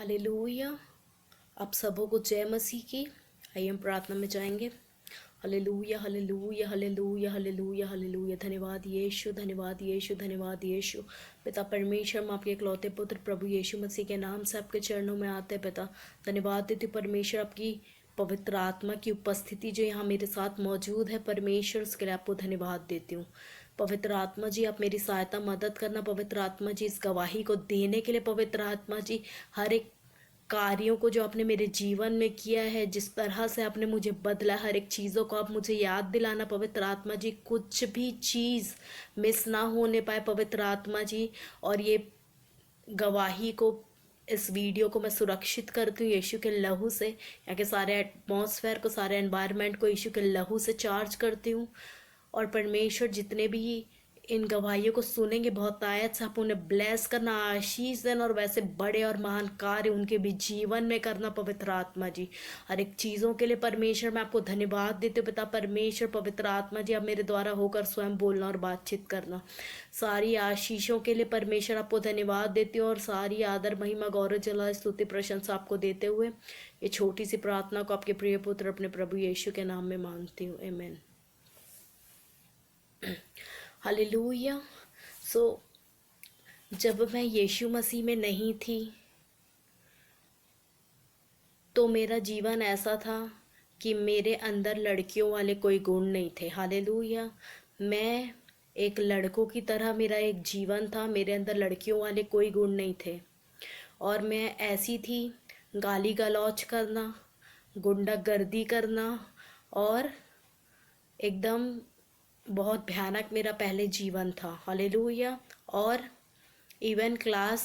Hallelujah. आप सबों को जय मसीह की। आइए हम प्रार्थना में जाएंगे। Hallelujah hallelujah hallelujah hallelujah hallelujah. धन्यवाद यीशु, धन्यवाद यीशु, धन्यवाद यीशु। पिता परमेश्वर, हम आपके इकलौते पुत्र प्रभु यीशु मसीह के नाम से आपके चरणों में आते हैं। पिता धन्यवाद देती हूँ परमेश्वर, आपकी पवित्र आत्मा की उपस्थिति जो यहाँ मेरे साथ मौजूद है परमेश्वर, उसके लिए आपको धन्यवाद देती हूँ। पवित्र आत्मा जी, आप मेरी सहायता मदद करना। पवित्र आत्मा जी, इस गवाही को देने के लिए पवित्र आत्मा जी, हर एक कार्यों को जो आपने मेरे जीवन में किया है, जिस तरह से आपने मुझे बदला, हर एक चीज़ों को आप मुझे याद दिलाना पवित्र आत्मा जी। कुछ भी चीज़ मिस ना होने पाए पवित्र आत्मा जी। और ये गवाही को, इस वीडियो को मैं सुरक्षित करती हूँ यीशु के लहू से। यहाँ के सारे एटमॉस्फेयर को, सारे एनवायरनमेंट को यीशु के लहू से चार्ज करती हूँ। और परमेश्वर, जितने भी इन गवाहियों को सुनेंगे, बहुत आयत से आप उन्हें ब्लेस करना, आशीष देना, और वैसे बड़े और महान कार्य उनके भी जीवन में करना पवित्र आत्मा जी। हर एक चीज़ों के लिए परमेश्वर मैं आपको धन्यवाद देती हूँ पिता परमेश्वर। पवित्र आत्मा जी, आप मेरे द्वारा होकर स्वयं बोलना और बातचीत करना। सारी आशीषों के लिए परमेश्वर आपको धन्यवाद देती हूँ, और सारी आदर महिमा गौरव जला स्तुति प्रशंसा आपको देते हुए ये छोटी सी प्रार्थना को आपके प्रिय पुत्र अपने प्रभु यीशु के नाम में मांगती हूँ, आमीन। हालेलुया। सो जब मैं यीशु मसीह में नहीं थी तो मेरा जीवन ऐसा था कि मेरे अंदर लड़कियों वाले कोई गुण नहीं थे। हालेलुया। मैं एक लड़कों की तरह, मेरा एक जीवन था, मेरे अंदर लड़कियों वाले कोई गुण नहीं थे। और मैं ऐसी थी, गाली गलौज करना, गुंडागर्दी करना, और एकदम बहुत भयानक मेरा पहले जीवन था। हालेलुया। और इवन क्लास,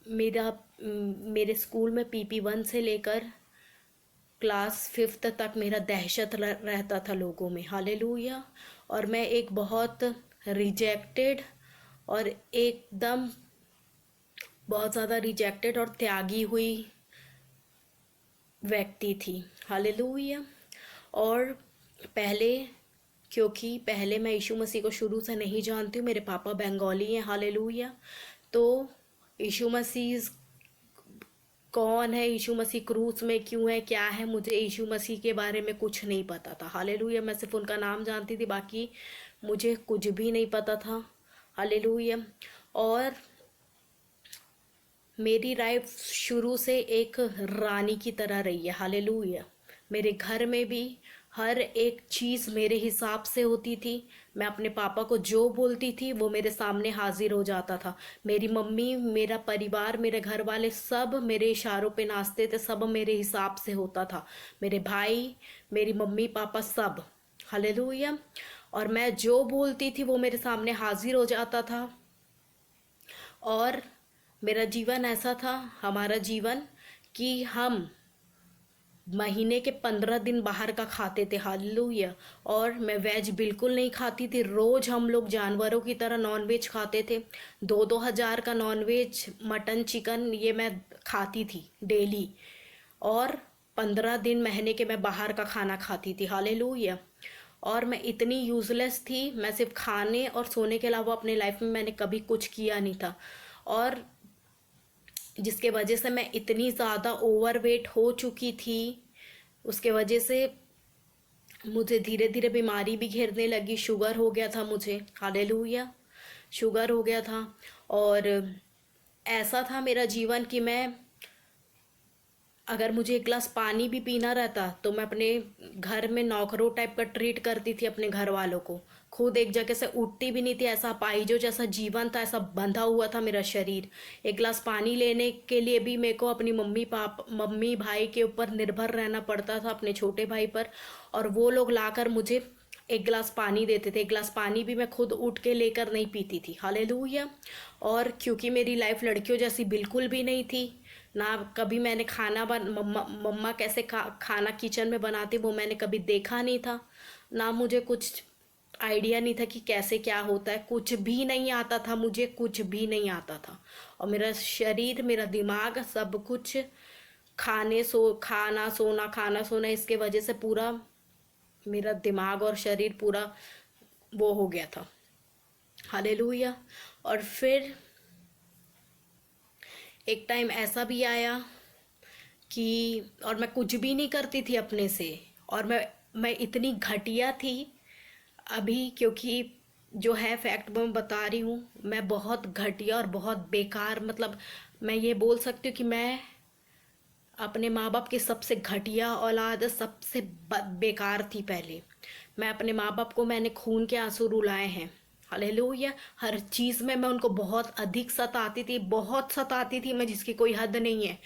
मेरे स्कूल में PP1 से लेकर क्लास 5th तक मेरा दहशत रहता था लोगों में। हालेलुया। और मैं एक बहुत रिजेक्टेड और एकदम बहुत ज़्यादा रिजेक्टेड और त्यागी हुई व्यक्ति थी। हालेलुया। और पहले, क्योंकि पहले मैं यीशु मसीह को शुरू से नहीं जानती हूँ, मेरे पापा बंगाली हैं। हालेलुया। तो यीशु मसीह कौन है, यीशु मसीह क्रूस में क्यों है, क्या है, मुझे यीशु मसीह के बारे में कुछ नहीं पता था। हालेलुया। मैं सिर्फ उनका नाम जानती थी, बाकी मुझे कुछ भी नहीं पता था। हालेलुया। और मेरी लाइफ शुरू से एक रानी की तरह रही है। हालेलुया। मेरे घर में भी हर एक चीज़ मेरे हिसाब से होती थी। मैं अपने पापा को जो बोलती थी वो मेरे सामने हाजिर हो जाता था। मेरी मम्मी, मेरा परिवार, मेरे घर वाले सब मेरे इशारों पे नाचते थे, सब मेरे हिसाब से होता था। मेरे भाई, मेरी मम्मी पापा सब। हालेलुया। और मैं जो बोलती थी वो मेरे सामने हाजिर हो जाता था। और मेरा जीवन ऐसा था, हमारा जीवन, कि हम महीने के 15 दिन बाहर का खाते थे। हालेलुया। और मैं वेज बिल्कुल नहीं खाती थी। रोज हम लोग जानवरों की तरह नॉनवेज खाते थे। 2-2 हज़ार का नॉनवेज, मटन, चिकन, ये मैं खाती थी डेली। और 15 दिन महीने के मैं बाहर का खाना खाती थी। हालेलुया। और मैं इतनी यूजलेस थी, मैं सिर्फ खाने और सोने के अलावा अपने लाइफ में मैंने कभी कुछ किया नहीं था। और जिसके वजह से मैं इतनी ज़्यादा ओवरवेट हो चुकी थी, उसके वजह से मुझे धीरे धीरे बीमारी भी घेरने लगी। शुगर हो गया था मुझे। हालेलुया। शुगर हो गया था। और ऐसा था मेरा जीवन कि मैं, अगर मुझे एक गिलास पानी भी पीना रहता तो मैं अपने घर में नौकरों टाइप का ट्रीट करती थी अपने घर वालों को। खुद एक जगह से उठती भी नहीं थी। ऐसा पाइजो जैसा जीवन था, ऐसा बंधा हुआ था मेरा शरीर। एक गिलास पानी लेने के लिए भी मेरे को अपनी मम्मी भाई के ऊपर निर्भर रहना पड़ता था, अपने छोटे भाई पर। और वो लोग लाकर मुझे एक गिलास पानी देते थे। एक गिलास पानी भी मैं खुद उठ के लेकर नहीं पीती थी। हालेलुया। और क्योंकि मेरी लाइफ लड़कियों जैसी बिल्कुल भी नहीं थी, ना कभी मैंने खाना मम्मा कैसे खाना किचन में बनाती वो मैंने कभी देखा नहीं था, ना मुझे कुछ आइडिया नहीं था कि कैसे क्या होता है। कुछ भी नहीं आता था मुझे, कुछ भी नहीं आता था। और मेरा शरीर, मेरा दिमाग, सब कुछ खाना सोना, खाना सोना, इसके वजह से पूरा मेरा दिमाग और शरीर पूरा वो हो गया था। हालेलुया। और फिर एक टाइम ऐसा भी आया कि और मैं कुछ भी नहीं करती थी अपने से, और मैं इतनी घटिया थी अभी, क्योंकि जो है फैक्ट मैं बता रही हूँ, मैं बहुत घटिया और बहुत बेकार, मतलब मैं ये बोल सकती हूँ कि मैं अपने माँ बाप की सबसे घटिया औलाद, सबसे बेकार थी पहले। मैं अपने माँ बाप को मैंने खून के आंसू रुलाए हैं। हालेलुया। हर चीज़ में मैं उनको बहुत अधिक सताती थी, बहुत सताती थी मैं, जिसकी कोई हद नहीं है।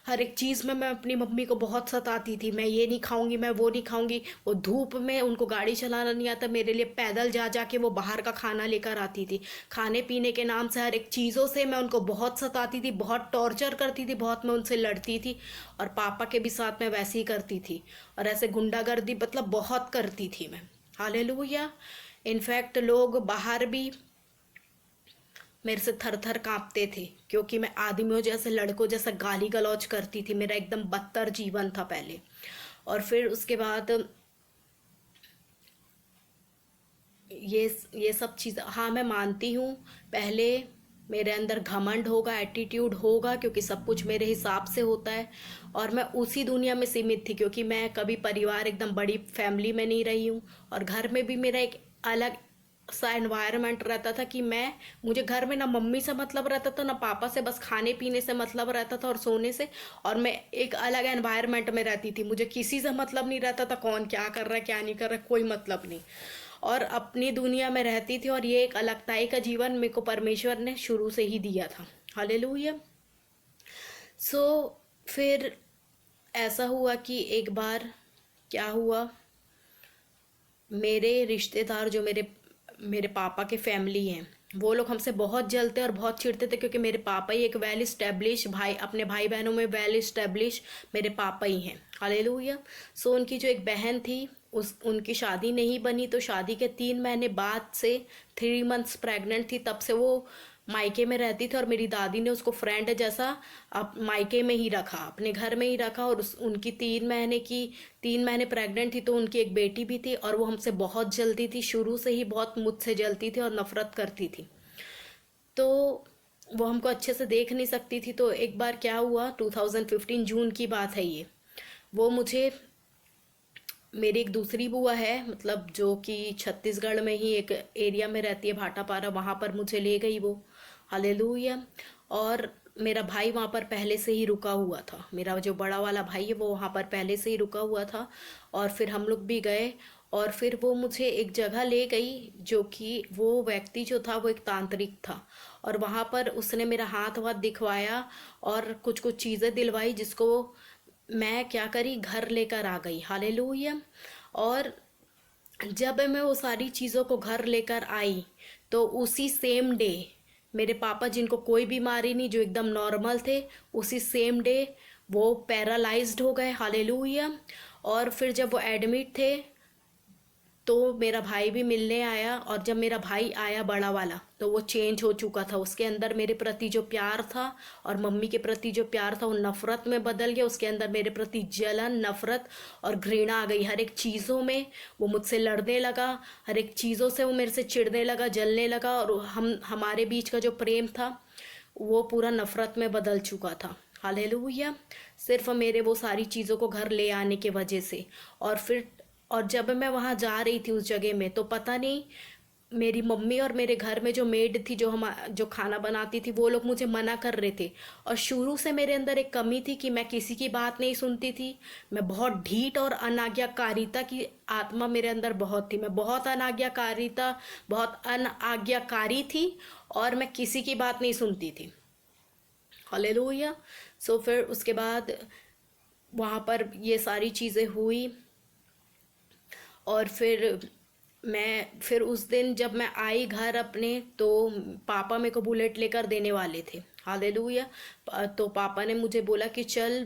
हर एक चीज़ में मैं अपनी मम्मी को बहुत सताती थी, मैं ये नहीं खाऊंगी, मैं वो नहीं खाऊंगी। वो धूप में उनको गाड़ी चलाना नहीं आता, मेरे लिए पैदल जा जा के वो बाहर का खाना लेकर आती थी। खाने पीने के नाम से हर एक चीज़ों से मैं उनको बहुत सताती थी, बहुत टॉर्चर करती थी, बहुत मैं उनसे लड़ती थी। और पापा के भी साथ में वैसे ही करती थी, और ऐसे गुंडागर्दी मतलब बहुत करती थी मैं। हालेलुया। इनफैक्ट लोग बाहर भी मेरे से थर थर कांपते थे, क्योंकि मैं आदमियों जैसे, लड़कों जैसा गाली गलौज करती थी। मेरा एकदम बदतर जीवन था पहले। और फिर उसके बाद ये सब चीज़, हाँ मैं मानती हूँ, पहले मेरे अंदर घमंड होगा, एटीट्यूड होगा, क्योंकि सब कुछ मेरे हिसाब से होता है। और मैं उसी दुनिया में सीमित थी, क्योंकि मैं कभी परिवार, एकदम बड़ी फैमिली में नहीं रही हूँ। और घर में भी मेरा एक अलग सा एनवायरनमेंट रहता था कि मुझे घर में ना मम्मी से मतलब रहता था, ना पापा से, बस खाने पीने से मतलब रहता था और सोने से। और मैं एक अलग एनवायरनमेंट में रहती थी, मुझे किसी से मतलब नहीं रहता था, कौन क्या कर रहा है क्या नहीं कर रहा है, कोई मतलब नहीं। और अपनी दुनिया में रहती थी, और ये एक अलगताई का जीवन मेरे को परमेश्वर ने शुरू से ही दिया था। हालेलुया। सो फिर ऐसा हुआ कि एक बार क्या हुआ, मेरे रिश्तेदार जो मेरे मेरे पापा के फैमिली हैं, वो लोग हमसे बहुत जलते और बहुत चिढ़ते थे, क्योंकि मेरे पापा ही एक वेल इस्टेब्लिश भाई, अपने भाई बहनों में वेल इस्टेब्लिश मेरे पापा ही हैं। हालेलुया। सो उनकी जो एक बहन थी, उनकी शादी नहीं बनी, तो शादी के 3 महीने बाद से 3 मंथ्स प्रेग्नेंट थी, तब से वो मायके में रहती थी। और मेरी दादी ने उसको फ्रेंड जैसा अब मायके में ही रखा, अपने घर में ही रखा। और उनकी 3 महीने प्रेग्नेंट थी, तो उनकी एक बेटी भी थी, और वो हमसे बहुत जलती थी, शुरू से ही बहुत मुझसे जलती थी और नफरत करती थी। तो वो हमको अच्छे से देख नहीं सकती थी। तो एक बार क्या हुआ, 2015 जून की बात है ये, वो मुझे, मेरी एक दूसरी बुआ है, मतलब जो कि छत्तीसगढ़ में ही एक एरिया में रहती है, भाटापारा, वहाँ पर मुझे ले गई वो। हालेलुया। और मेरा भाई वहाँ पर पहले से ही रुका हुआ था, मेरा जो बड़ा वाला भाई है वो वहाँ पर पहले से ही रुका हुआ था। और फिर हम लोग भी गए, और फिर वो मुझे एक जगह ले गई, जो कि वो व्यक्ति जो था वो एक तांत्रिक था। और वहाँ पर उसने मेरा हाथ वाथ दिखवाया और कुछ कुछ चीज़ें दिलवाई, जिसको मैं क्या करी, घर लेकर आ गई। हालेलुया। और जब मैं वो सारी चीज़ों को घर लेकर आई, तो उसी सेम डे मेरे पापा, जिनको कोई बीमारी नहीं, जो एकदम नॉर्मल थे, उसी सेम डे वो पैरालाइज्ड हो गए। हालेलुया। और फिर जब वो एडमिट थे, तो मेरा भाई भी मिलने आया, और जब मेरा भाई आया बड़ा वाला, तो वो चेंज हो चुका था। उसके अंदर मेरे प्रति जो प्यार था और मम्मी के प्रति जो प्यार था, वो नफरत में बदल गया। उसके अंदर मेरे प्रति जलन, नफरत और घृणा आ गई। हर एक चीज़ों में वो मुझसे लड़ने लगा, हर एक चीज़ों से वो मेरे से चिढ़ने लगा, जलने लगा। और हमारे बीच का जो प्रेम था वो पूरा नफरत में बदल चुका था। हालेलुया। सिर्फ मेरे वो सारी चीज़ों को घर ले आने के वजह से। और जब मैं वहाँ जा रही थी उस जगह में, तो पता नहीं, मेरी मम्मी और मेरे घर में जो मेड थी, जो खाना बनाती थी, वो लोग मुझे मना कर रहे थे। और शुरू से मेरे अंदर एक कमी थी कि मैं किसी की बात नहीं सुनती थी। मैं बहुत ढीठ और अनाज्ञाकारिता की आत्मा मेरे अंदर बहुत थी। मैं बहुत अनाज्ञाकारी थी, और मैं किसी की बात नहीं सुनती थी। हालेलुया। सो फिर उसके बाद वहाँ पर ये सारी चीज़ें हुई। और फिर उस दिन जब मैं आई घर अपने, तो पापा मेरे को बुलेट लेकर देने वाले थे। हालेलुया। तो पापा ने मुझे बोला कि चल,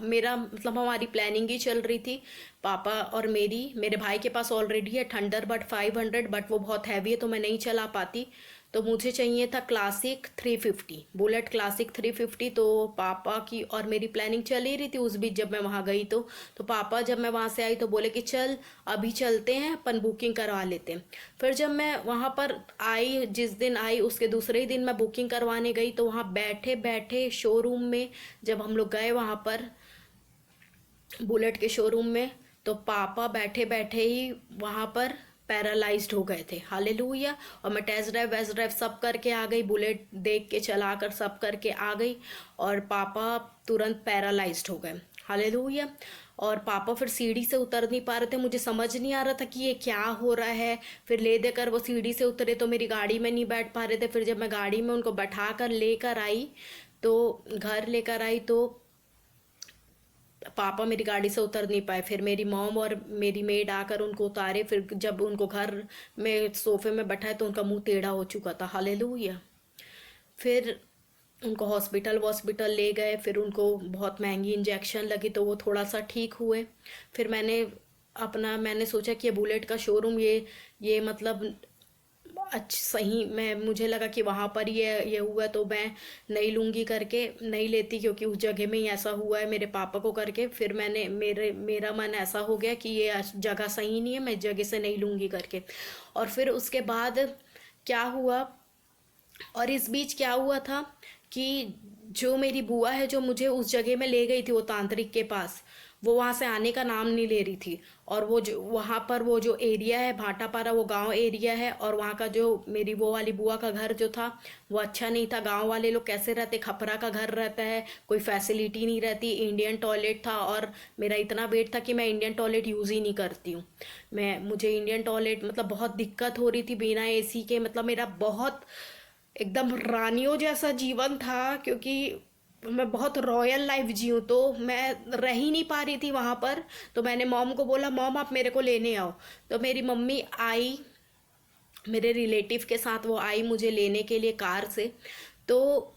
मेरा मतलब हमारी प्लानिंग ही चल रही थी, पापा और मेरे भाई के पास ऑलरेडी है थंडरबर्ड 500, बट वो बहुत हैवी है, तो मैं नहीं चला पाती। तो मुझे चाहिए था क्लासिक 350, बुलेट क्लासिक 350। तो पापा की और मेरी प्लानिंग चल ही रही थी उस बीच जब मैं वहाँ गई। तो पापा जब मैं वहाँ से आई तो बोले कि चल अभी चलते हैं, अपन बुकिंग करवा लेते हैं। फिर जब मैं वहाँ पर आई, जिस दिन आई उसके दूसरे ही दिन मैं बुकिंग करवाने गई, तो वहाँ बैठे बैठे शोरूम में जब हम लोग गए वहाँ पर बुलेट के शोरूम में, तो पापा बैठे बैठे ही वहाँ पर पैरालाइज्ड हो गए थे। हालेलुया। और मैं टेस्ट ड्राइव वेस्ट ड्राइव सब करके आ गई, बुलेट देख के चला कर सब करके आ गई, और पापा तुरंत पैरालाइज्ड हो गए। हालेलुया। और पापा फिर सीढ़ी से उतर नहीं पा रहे थे, मुझे समझ नहीं आ रहा था कि ये क्या हो रहा है। फिर ले देकर वो सीढ़ी से उतरे तो मेरी गाड़ी में नहीं बैठ पा रहे थे। फिर जब मैं गाड़ी में उनको बैठा कर लेकर आई, तो घर लेकर आई, तो पापा मेरी गाड़ी से उतर नहीं पाए। फिर मेरी मॉम और मेरी मेड आकर उनको उतारे। फिर जब उनको घर में सोफे में बैठाए तो उनका मुंह टेढ़ा हो चुका था। हालेलुया। फिर उनको हॉस्पिटल वॉस्पिटल ले गए, फिर उनको बहुत महंगी इंजेक्शन लगी तो वो थोड़ा सा ठीक हुए। फिर मैंने सोचा कि ये बुलेट का शोरूम ये मतलब अच्छा सही, मुझे लगा कि वहाँ पर ये हुआ तो मैं नहीं लूँगी करके नहीं लेती, क्योंकि उस जगह में ही ऐसा हुआ है मेरे पापा को करके। फिर मेरा मन ऐसा हो गया कि ये जगह सही नहीं है, मैं इस जगह से नहीं लूँगी करके। और फिर उसके बाद क्या हुआ, और इस बीच क्या हुआ था कि जो मेरी बुआ है जो मुझे उस जगह में ले गई थी वो तांत्रिक के पास, वो वहाँ से आने का नाम नहीं ले रही थी। और वो जो वहाँ पर वो जो एरिया है भाटापारा, वो गांव एरिया है, और वहाँ का जो मेरी वो वाली बुआ का घर जो था वो अच्छा नहीं था। गांव वाले लोग कैसे रहते, खपरा का घर रहता है, कोई फैसिलिटी नहीं रहती, इंडियन टॉयलेट था। और मेरा इतना वेट था कि मैं इंडियन टॉयलेट यूज़ ही नहीं करती हूँ। मुझे इंडियन टॉयलेट मतलब बहुत दिक्कत हो रही थी बिना एसी के। मतलब मेरा बहुत एकदम रानियों जैसा जीवन था, क्योंकि मैं बहुत रॉयल लाइफ जी हूँ, तो मैं रह ही नहीं पा रही थी वहाँ पर। तो मैंने मॉम को बोला, मॉम आप मेरे को लेने आओ। तो मेरी मम्मी आई, मेरे रिलेटिव के साथ वो आई मुझे लेने के लिए कार से। तो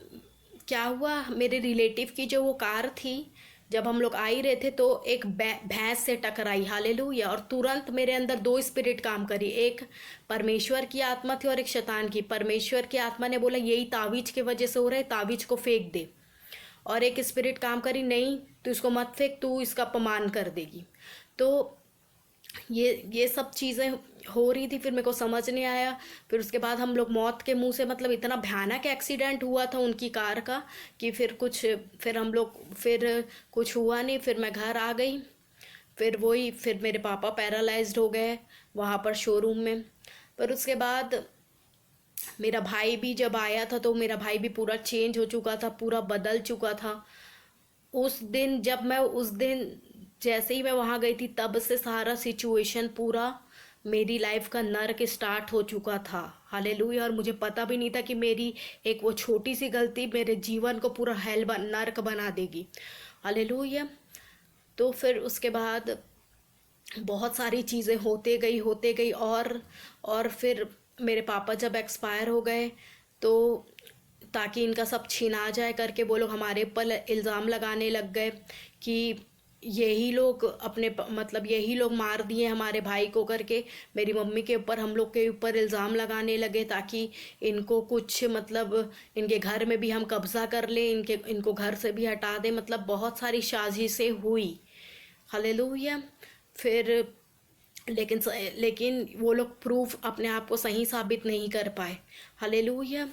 क्या हुआ, मेरे रिलेटिव की जो वो कार थी, जब हम लोग आ ही रहे थे तो एक भैंस से टकराई। हालेलुया। और तुरंत मेरे अंदर दो स्पिरिट काम करी, एक परमेश्वर की आत्मा थी और एक शैतान की। परमेश्वर की आत्मा ने बोला यही तावीज की वजह से हो रहा है, तावीज को फेंक दे। और एक स्पिरिट काम करी, नहीं तू इसको मत फेंक, तू इसका अपमान कर देगी। तो ये सब चीज़ें हो रही थी, फिर मेरे को समझ नहीं आया। फिर उसके बाद हम लोग मौत के मुंह से, मतलब इतना भयानक एक्सीडेंट हुआ था उनकी कार का कि फिर कुछ हुआ नहीं। फिर मैं घर आ गई। फिर मेरे पापा पैरालाइज्ड हो गए वहाँ पर शोरूम में। पर उसके बाद मेरा भाई भी जब आया था तो मेरा भाई भी पूरा चेंज हो चुका था, पूरा बदल चुका था। उस दिन जैसे ही मैं वहाँ गई थी तब से सारा सिचुएशन पूरा मेरी लाइफ का नर्क स्टार्ट हो चुका था। हालेलुया। और मुझे पता भी नहीं था कि मेरी एक वो छोटी सी गलती मेरे जीवन को पूरा नर्क बना देगी। हालेलुया। तो फिर उसके बाद बहुत सारी चीज़ें होते गई। और फिर मेरे पापा जब एक्सपायर हो गए, तो ताकि इनका सब छिना जाए करके वो लोग हमारे ऊपर इल्ज़ाम लगाने लग गए कि यही लोग मार दिए हमारे भाई को करके। मेरी मम्मी के ऊपर, हम लोग के ऊपर इल्ज़ाम लगाने लगे ताकि इनको कुछ मतलब इनके घर में भी हम कब्ज़ा कर लें, इनको घर से भी हटा दें। मतलब बहुत सारी साजिशें हुई। हालेलुया। फिर लेकिन वो लोग प्रूफ अपने आप को सही साबित नहीं कर पाए। हालेलुया।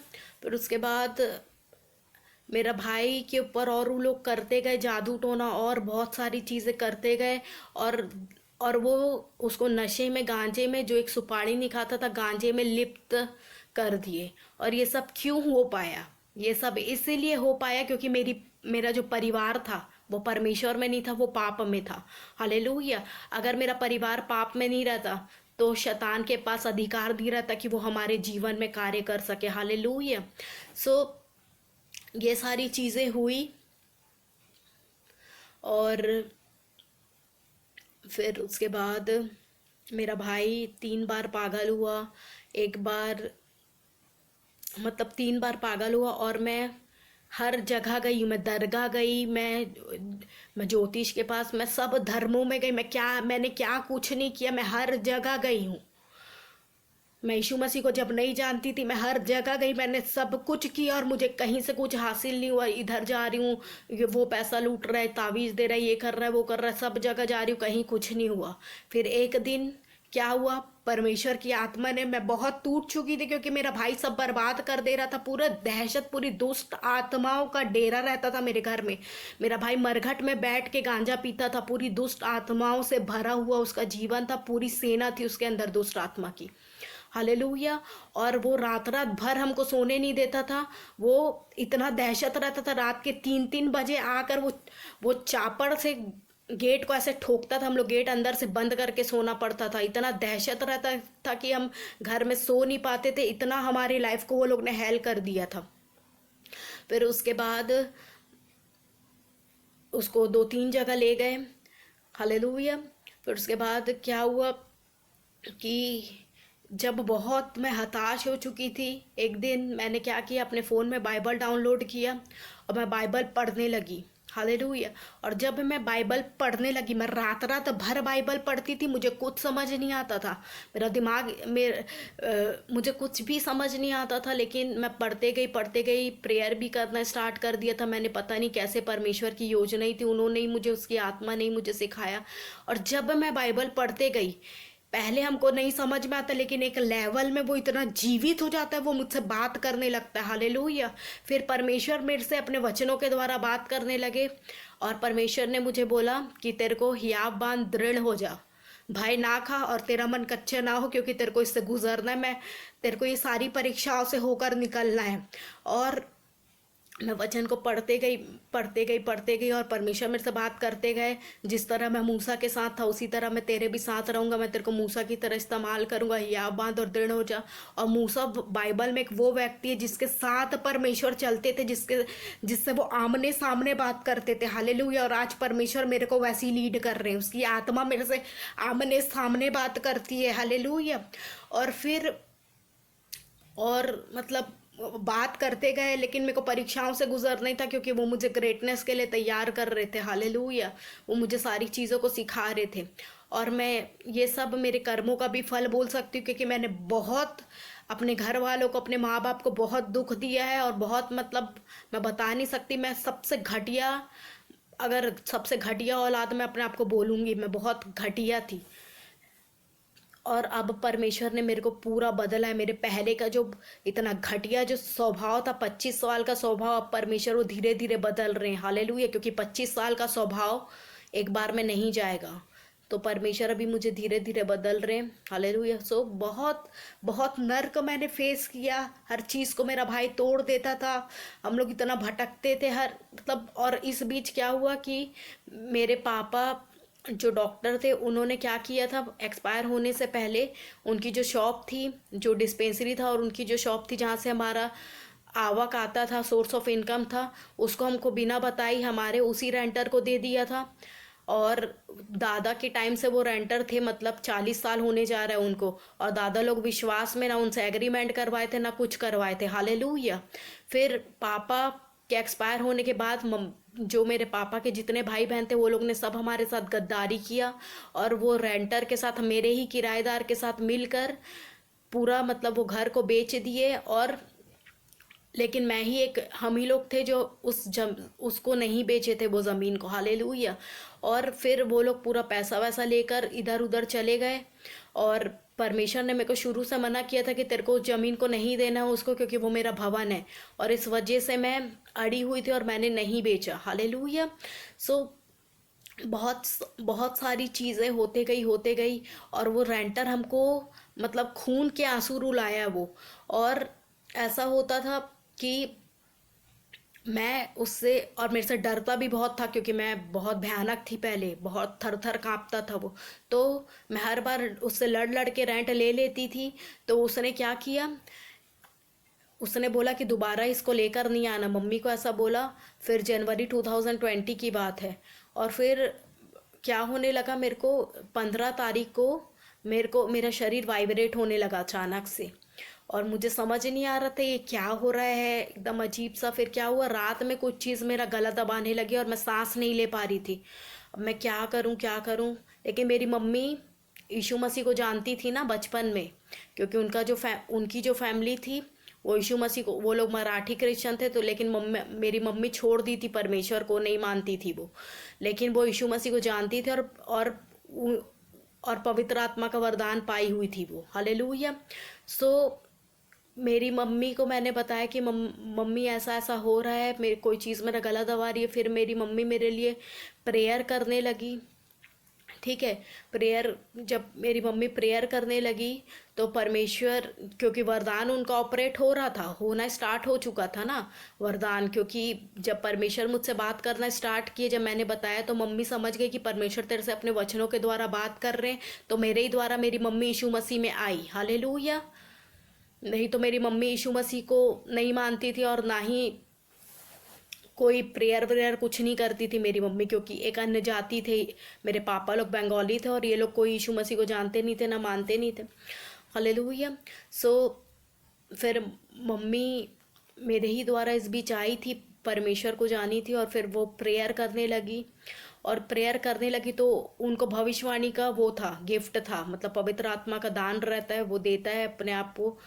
फिर उसके बाद मेरा भाई के ऊपर और वो लोग करते गए जादू टोना और बहुत सारी चीज़ें करते गए। और वो उसको नशे में, गांजे में, जो एक सुपारी नहीं खाता था, गांजे में लिप्त कर दिए। और ये सब क्यों हो पाया, ये सब इसीलिए हो पाया क्योंकि मेरा जो परिवार था वो परमेश्वर में नहीं था, वो पाप में था। हालेलुया। अगर मेरा परिवार पाप में नहीं रहता तो शैतान के पास अधिकार नहीं रहता कि वो हमारे जीवन में कार्य कर सके। हालेलुया। सो ये सारी चीज़ें हुई। और फिर उसके बाद मेरा भाई 3 बार पागल हुआ। एक बार मतलब 3 बार पागल हुआ। और मैं हर जगह गई, मैं दरगाह गई, मैं ज्योतिष के पास, मैं सब धर्मों में गई। मैंने क्या कुछ नहीं किया, मैं हर जगह गई हूँ। मैं यीशु मसीह को जब नहीं जानती थी, मैं हर जगह गई, मैंने सब कुछ किया और मुझे कहीं से कुछ हासिल नहीं हुआ। इधर जा रही हूँ, ये वो पैसा लूट रहा है, तावीज़ दे रहा है, ये कर रहा है, वो कर रहा है, सब जगह जा रही हूँ, कहीं कुछ नहीं हुआ। फिर एक दिन क्या हुआ, परमेश्वर की आत्मा ने, मैं बहुत टूट चुकी थी क्योंकि मेरा भाई सब बर्बाद कर दे रहा था। पूरा दहशत, पूरी दुष्ट आत्माओं का डेरा रहता था मेरे घर में। मेरा भाई मरघट में बैठ के गांजा पीता था। पूरी दुष्ट आत्माओं से भरा हुआ उसका जीवन था, पूरी सेना थी उसके अंदर दुष्ट आत्मा की। हालेलुया। और वो रात रात भर हमको सोने नहीं देता था। वो इतना दहशत रहता था, रात के 3-3 बजे आकर वो चापड़ से गेट को ऐसे ठोकता था। हम लोग गेट अंदर से बंद करके सोना पड़ता था। इतना दहशत रहता था कि हम घर में सो नहीं पाते थे। इतना हमारी लाइफ को वो लोग ने हेल कर दिया था। फिर उसके बाद उसको 2-3 जगह ले गए। हालेलुया। फिर उसके बाद क्या हुआ कि जब बहुत मैं हताश हो चुकी थी, एक दिन मैंने क्या किया, अपने फ़ोन में बाइबल डाउनलोड किया और मैं बाइबल पढ़ने लगी। हालेलुया। और जब मैं बाइबल पढ़ने लगी, मैं रात रात भर बाइबल पढ़ती थी। मुझे कुछ समझ नहीं आता था, मेरा दिमाग मुझे कुछ भी समझ नहीं आता था, लेकिन मैं पढ़ते गई, प्रेयर भी करना स्टार्ट कर दिया था मैंने। पता नहीं कैसे परमेश्वर की योजना ही थी, उन्होंने ही मुझे, उसकी आत्मा ने ही मुझे सिखाया। और जब मैं बाइबल पढ़ते गई, पहले हमको नहीं समझ में आता, लेकिन एक लेवल में वो इतना जीवित हो जाता है, वो मुझसे बात करने लगता है। हालेलुया। फिर परमेश्वर मेरे से अपने वचनों के द्वारा बात करने लगे और परमेश्वर ने मुझे बोला कि तेरे को हियाव बांध, दृढ़ हो जा, भाई ना खा और तेरा मन कच्चा ना हो, क्योंकि तेरे को इससे गुजरना है। मैं तेरे को ये सारी परीक्षाओं से होकर निकलना है। और मैं वचन को पढ़ते गई और परमेश्वर मेरे से बात करते गए। जिस तरह मैं मूसा के साथ था, उसी तरह मैं तेरे भी साथ रहूंगा। मैं तेरे को मूसा की तरह इस्तेमाल करूंगा। हियाव बांध और दृढ़ हो जा। और मूसा बाइबल में एक वो व्यक्ति है जिसके साथ परमेश्वर चलते थे, जिससे वो आमने सामने बात करते थे। हालेलुया। और आज परमेश्वर मेरे को वैसे ही लीड कर रहे हैं, उसकी आत्मा मेरे से आमने सामने बात करती है। हालेलुया। और फिर और मतलब बात करते गए, लेकिन मेरे को परीक्षाओं से गुजरना ही था, क्योंकि वो मुझे ग्रेटनेस के लिए तैयार कर रहे थे। हालेलुया। वो मुझे सारी चीज़ों को सिखा रहे थे। और मैं ये सब मेरे कर्मों का भी फल बोल सकती हूँ, क्योंकि मैंने बहुत अपने घर वालों को, अपने माँ बाप को बहुत दुख दिया है। और बहुत मतलब मैं बता नहीं सकती, मैं सबसे घटिया, अगर सबसे घटिया औलाद मैं अपने आप को बोलूँगी, मैं बहुत घटिया थी। और अब परमेश्वर ने मेरे को पूरा बदला है। मेरे पहले का जो इतना घटिया जो स्वभाव था, 25 साल का स्वभाव, अब परमेश्वर वो धीरे धीरे बदल रहे हैं। हालेलुया। क्योंकि 25 साल का स्वभाव एक बार में नहीं जाएगा, तो परमेश्वर अभी मुझे धीरे धीरे बदल रहे हैं। हालेलुया। सो बहुत बहुत नर्क मैंने फेस किया। हर चीज़ को मेरा भाई तोड़ देता था, हम लोग इतना भटकते थे हर मतलब। और इस बीच क्या हुआ कि मेरे पापा जो डॉक्टर थे, उन्होंने क्या किया था, एक्सपायर होने से पहले उनकी जो शॉप थी, जो डिस्पेंसरी था, और उनकी जो शॉप थी जहाँ से हमारा आवक आता था, सोर्स ऑफ इनकम था, उसको हमको बिना बताई हमारे उसी रेंटर को दे दिया था। और दादा के टाइम से वो रेंटर थे, मतलब 40 साल होने जा रहा है उनको। और दादा लोग विश्वास में ना उनसे एग्रीमेंट करवाए थे, ना कुछ करवाए थे। हालेलुया। फिर पापा के एक्सपायर होने के बाद जो मेरे पापा के जितने भाई बहन थे, वो लोग ने सब हमारे साथ गद्दारी किया। और वो रेंटर के साथ, मेरे ही किराएदार के साथ मिलकर पूरा मतलब वो घर को बेच दिए। और लेकिन मैं ही एक, हम ही लोग थे जो उसको नहीं बेचे थे, वो ज़मीन को। हालेलुया। और फिर वो लोग पूरा पैसा वैसा लेकर इधर उधर चले गए। और परमेश्वर ने मेरे को शुरू से मना किया था कि तेरे को ज़मीन को नहीं देना है उसको, क्योंकि वो मेरा भवन है। और इस वजह से मैं अड़ी हुई थी और मैंने नहीं बेचा। हालेलुया। सो बहुत बहुत सारी चीज़ें होते गई। और वो रेंटर हमको मतलब खून के आंसू रुलाया वो। और ऐसा होता था कि मैं उससे, और मेरे से डरता भी बहुत था, क्योंकि मैं बहुत भयानक थी पहले, बहुत थर थर काँपता था वो। तो मैं हर बार उससे लड़ लड़ के रेंट ले लेती थी। तो उसने क्या किया, उसने बोला कि दोबारा इसको लेकर नहीं आना, मम्मी को ऐसा बोला। फिर जनवरी 2020 की बात है। और फिर क्या होने लगा, मेरे को 15 तारीख को मेरा शरीर वाइब्रेट होने लगा अचानक से। और मुझे समझ नहीं आ रहा था ये क्या हो रहा है, एकदम अजीब सा। फिर क्या हुआ, रात में कुछ चीज़ मेरा गला दबाने लगी और मैं सांस नहीं ले पा रही थी। अब मैं क्या करूं क्या करूं। लेकिन मेरी मम्मी यीशु मसीह को जानती थी ना बचपन में, क्योंकि उनकी जो फैमिली थी वो यीशु मसीह को, वो लोग मराठी क्रिश्चियन थे, तो लेकिन मेरी मम्मी छोड़ दी थी, परमेश्वर को नहीं मानती थी वो, लेकिन वो यीशु मसीह को जानती थी और पवित्र आत्मा का वरदान पाई हुई थी वो। हालेलुया। सो मेरी मम्मी को मैंने बताया कि मम्मी ऐसा ऐसा हो रहा है, मेरे कोई चीज़ मेरा गला दबा रही है। फिर मेरी मम्मी मेरे लिए प्रेयर करने लगी। ठीक है, प्रेयर, जब मेरी मम्मी प्रेयर करने लगी तो परमेश्वर, क्योंकि वरदान उनका ऑपरेट हो रहा था, होना स्टार्ट हो चुका था ना वरदान, क्योंकि जब परमेश्वर मुझसे बात करना स्टार्ट किए, जब मैंने बताया तो मम्मी समझ गई कि परमेश्वर तेरे से अपने वचनों के द्वारा बात कर रहे हैं, तो मेरे ही द्वारा मेरी मम्मी यीशु मसीह में आई। हालेलुया। नहीं तो मेरी मम्मी यीशु मसीह को नहीं मानती थी और ना ही कोई प्रेयर व्रेयर कुछ नहीं करती थी मेरी मम्मी, क्योंकि एक अन्य जाति थे, मेरे पापा लोग बंगाली थे और ये लोग कोई यीशु मसीह को जानते नहीं थे, ना मानते नहीं थे। हालेलुया। सो फिर मम्मी मेरे ही द्वारा इस बीच आई थी, परमेश्वर को जानी थी, और फिर वो प्रेयर करने लगी। और प्रेयर करने लगी तो उनको भविष्यवाणी का वो था, गिफ्ट था, मतलब पवित्र आत्मा का दान रहता है, वो देता है अपने आप को,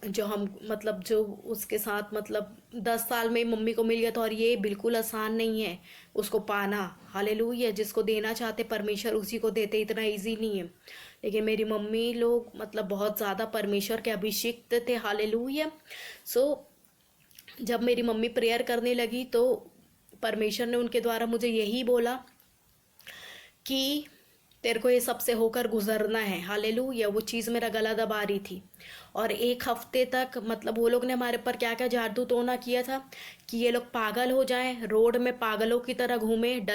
जो हम मतलब जो उसके साथ मतलब 10 साल में मम्मी को मिल गया था, और ये बिल्कुल आसान नहीं है उसको पाना। हालेलुया। जिसको देना चाहते परमेश्वर उसी को देते, इतना इजी नहीं है। लेकिन मेरी मम्मी लोग मतलब बहुत ज़्यादा परमेश्वर के अभिषिक्त थे। हालेलुया। सो जब मेरी मम्मी प्रेयर करने लगी तो परमेश्वर ने उनके द्वारा मुझे यही बोला कि तेरे को ये सबसे होकर गुजरना है। हालेलुया। वो चीज़ मेरा गला दबा रही थी, और 1 हफ्ते तक मतलब वो लोग ने हमारे पर क्या क्या जादू टोना किया था कि ये लोग पागल हो जाएं, रोड में पागलों की तरह घूमें,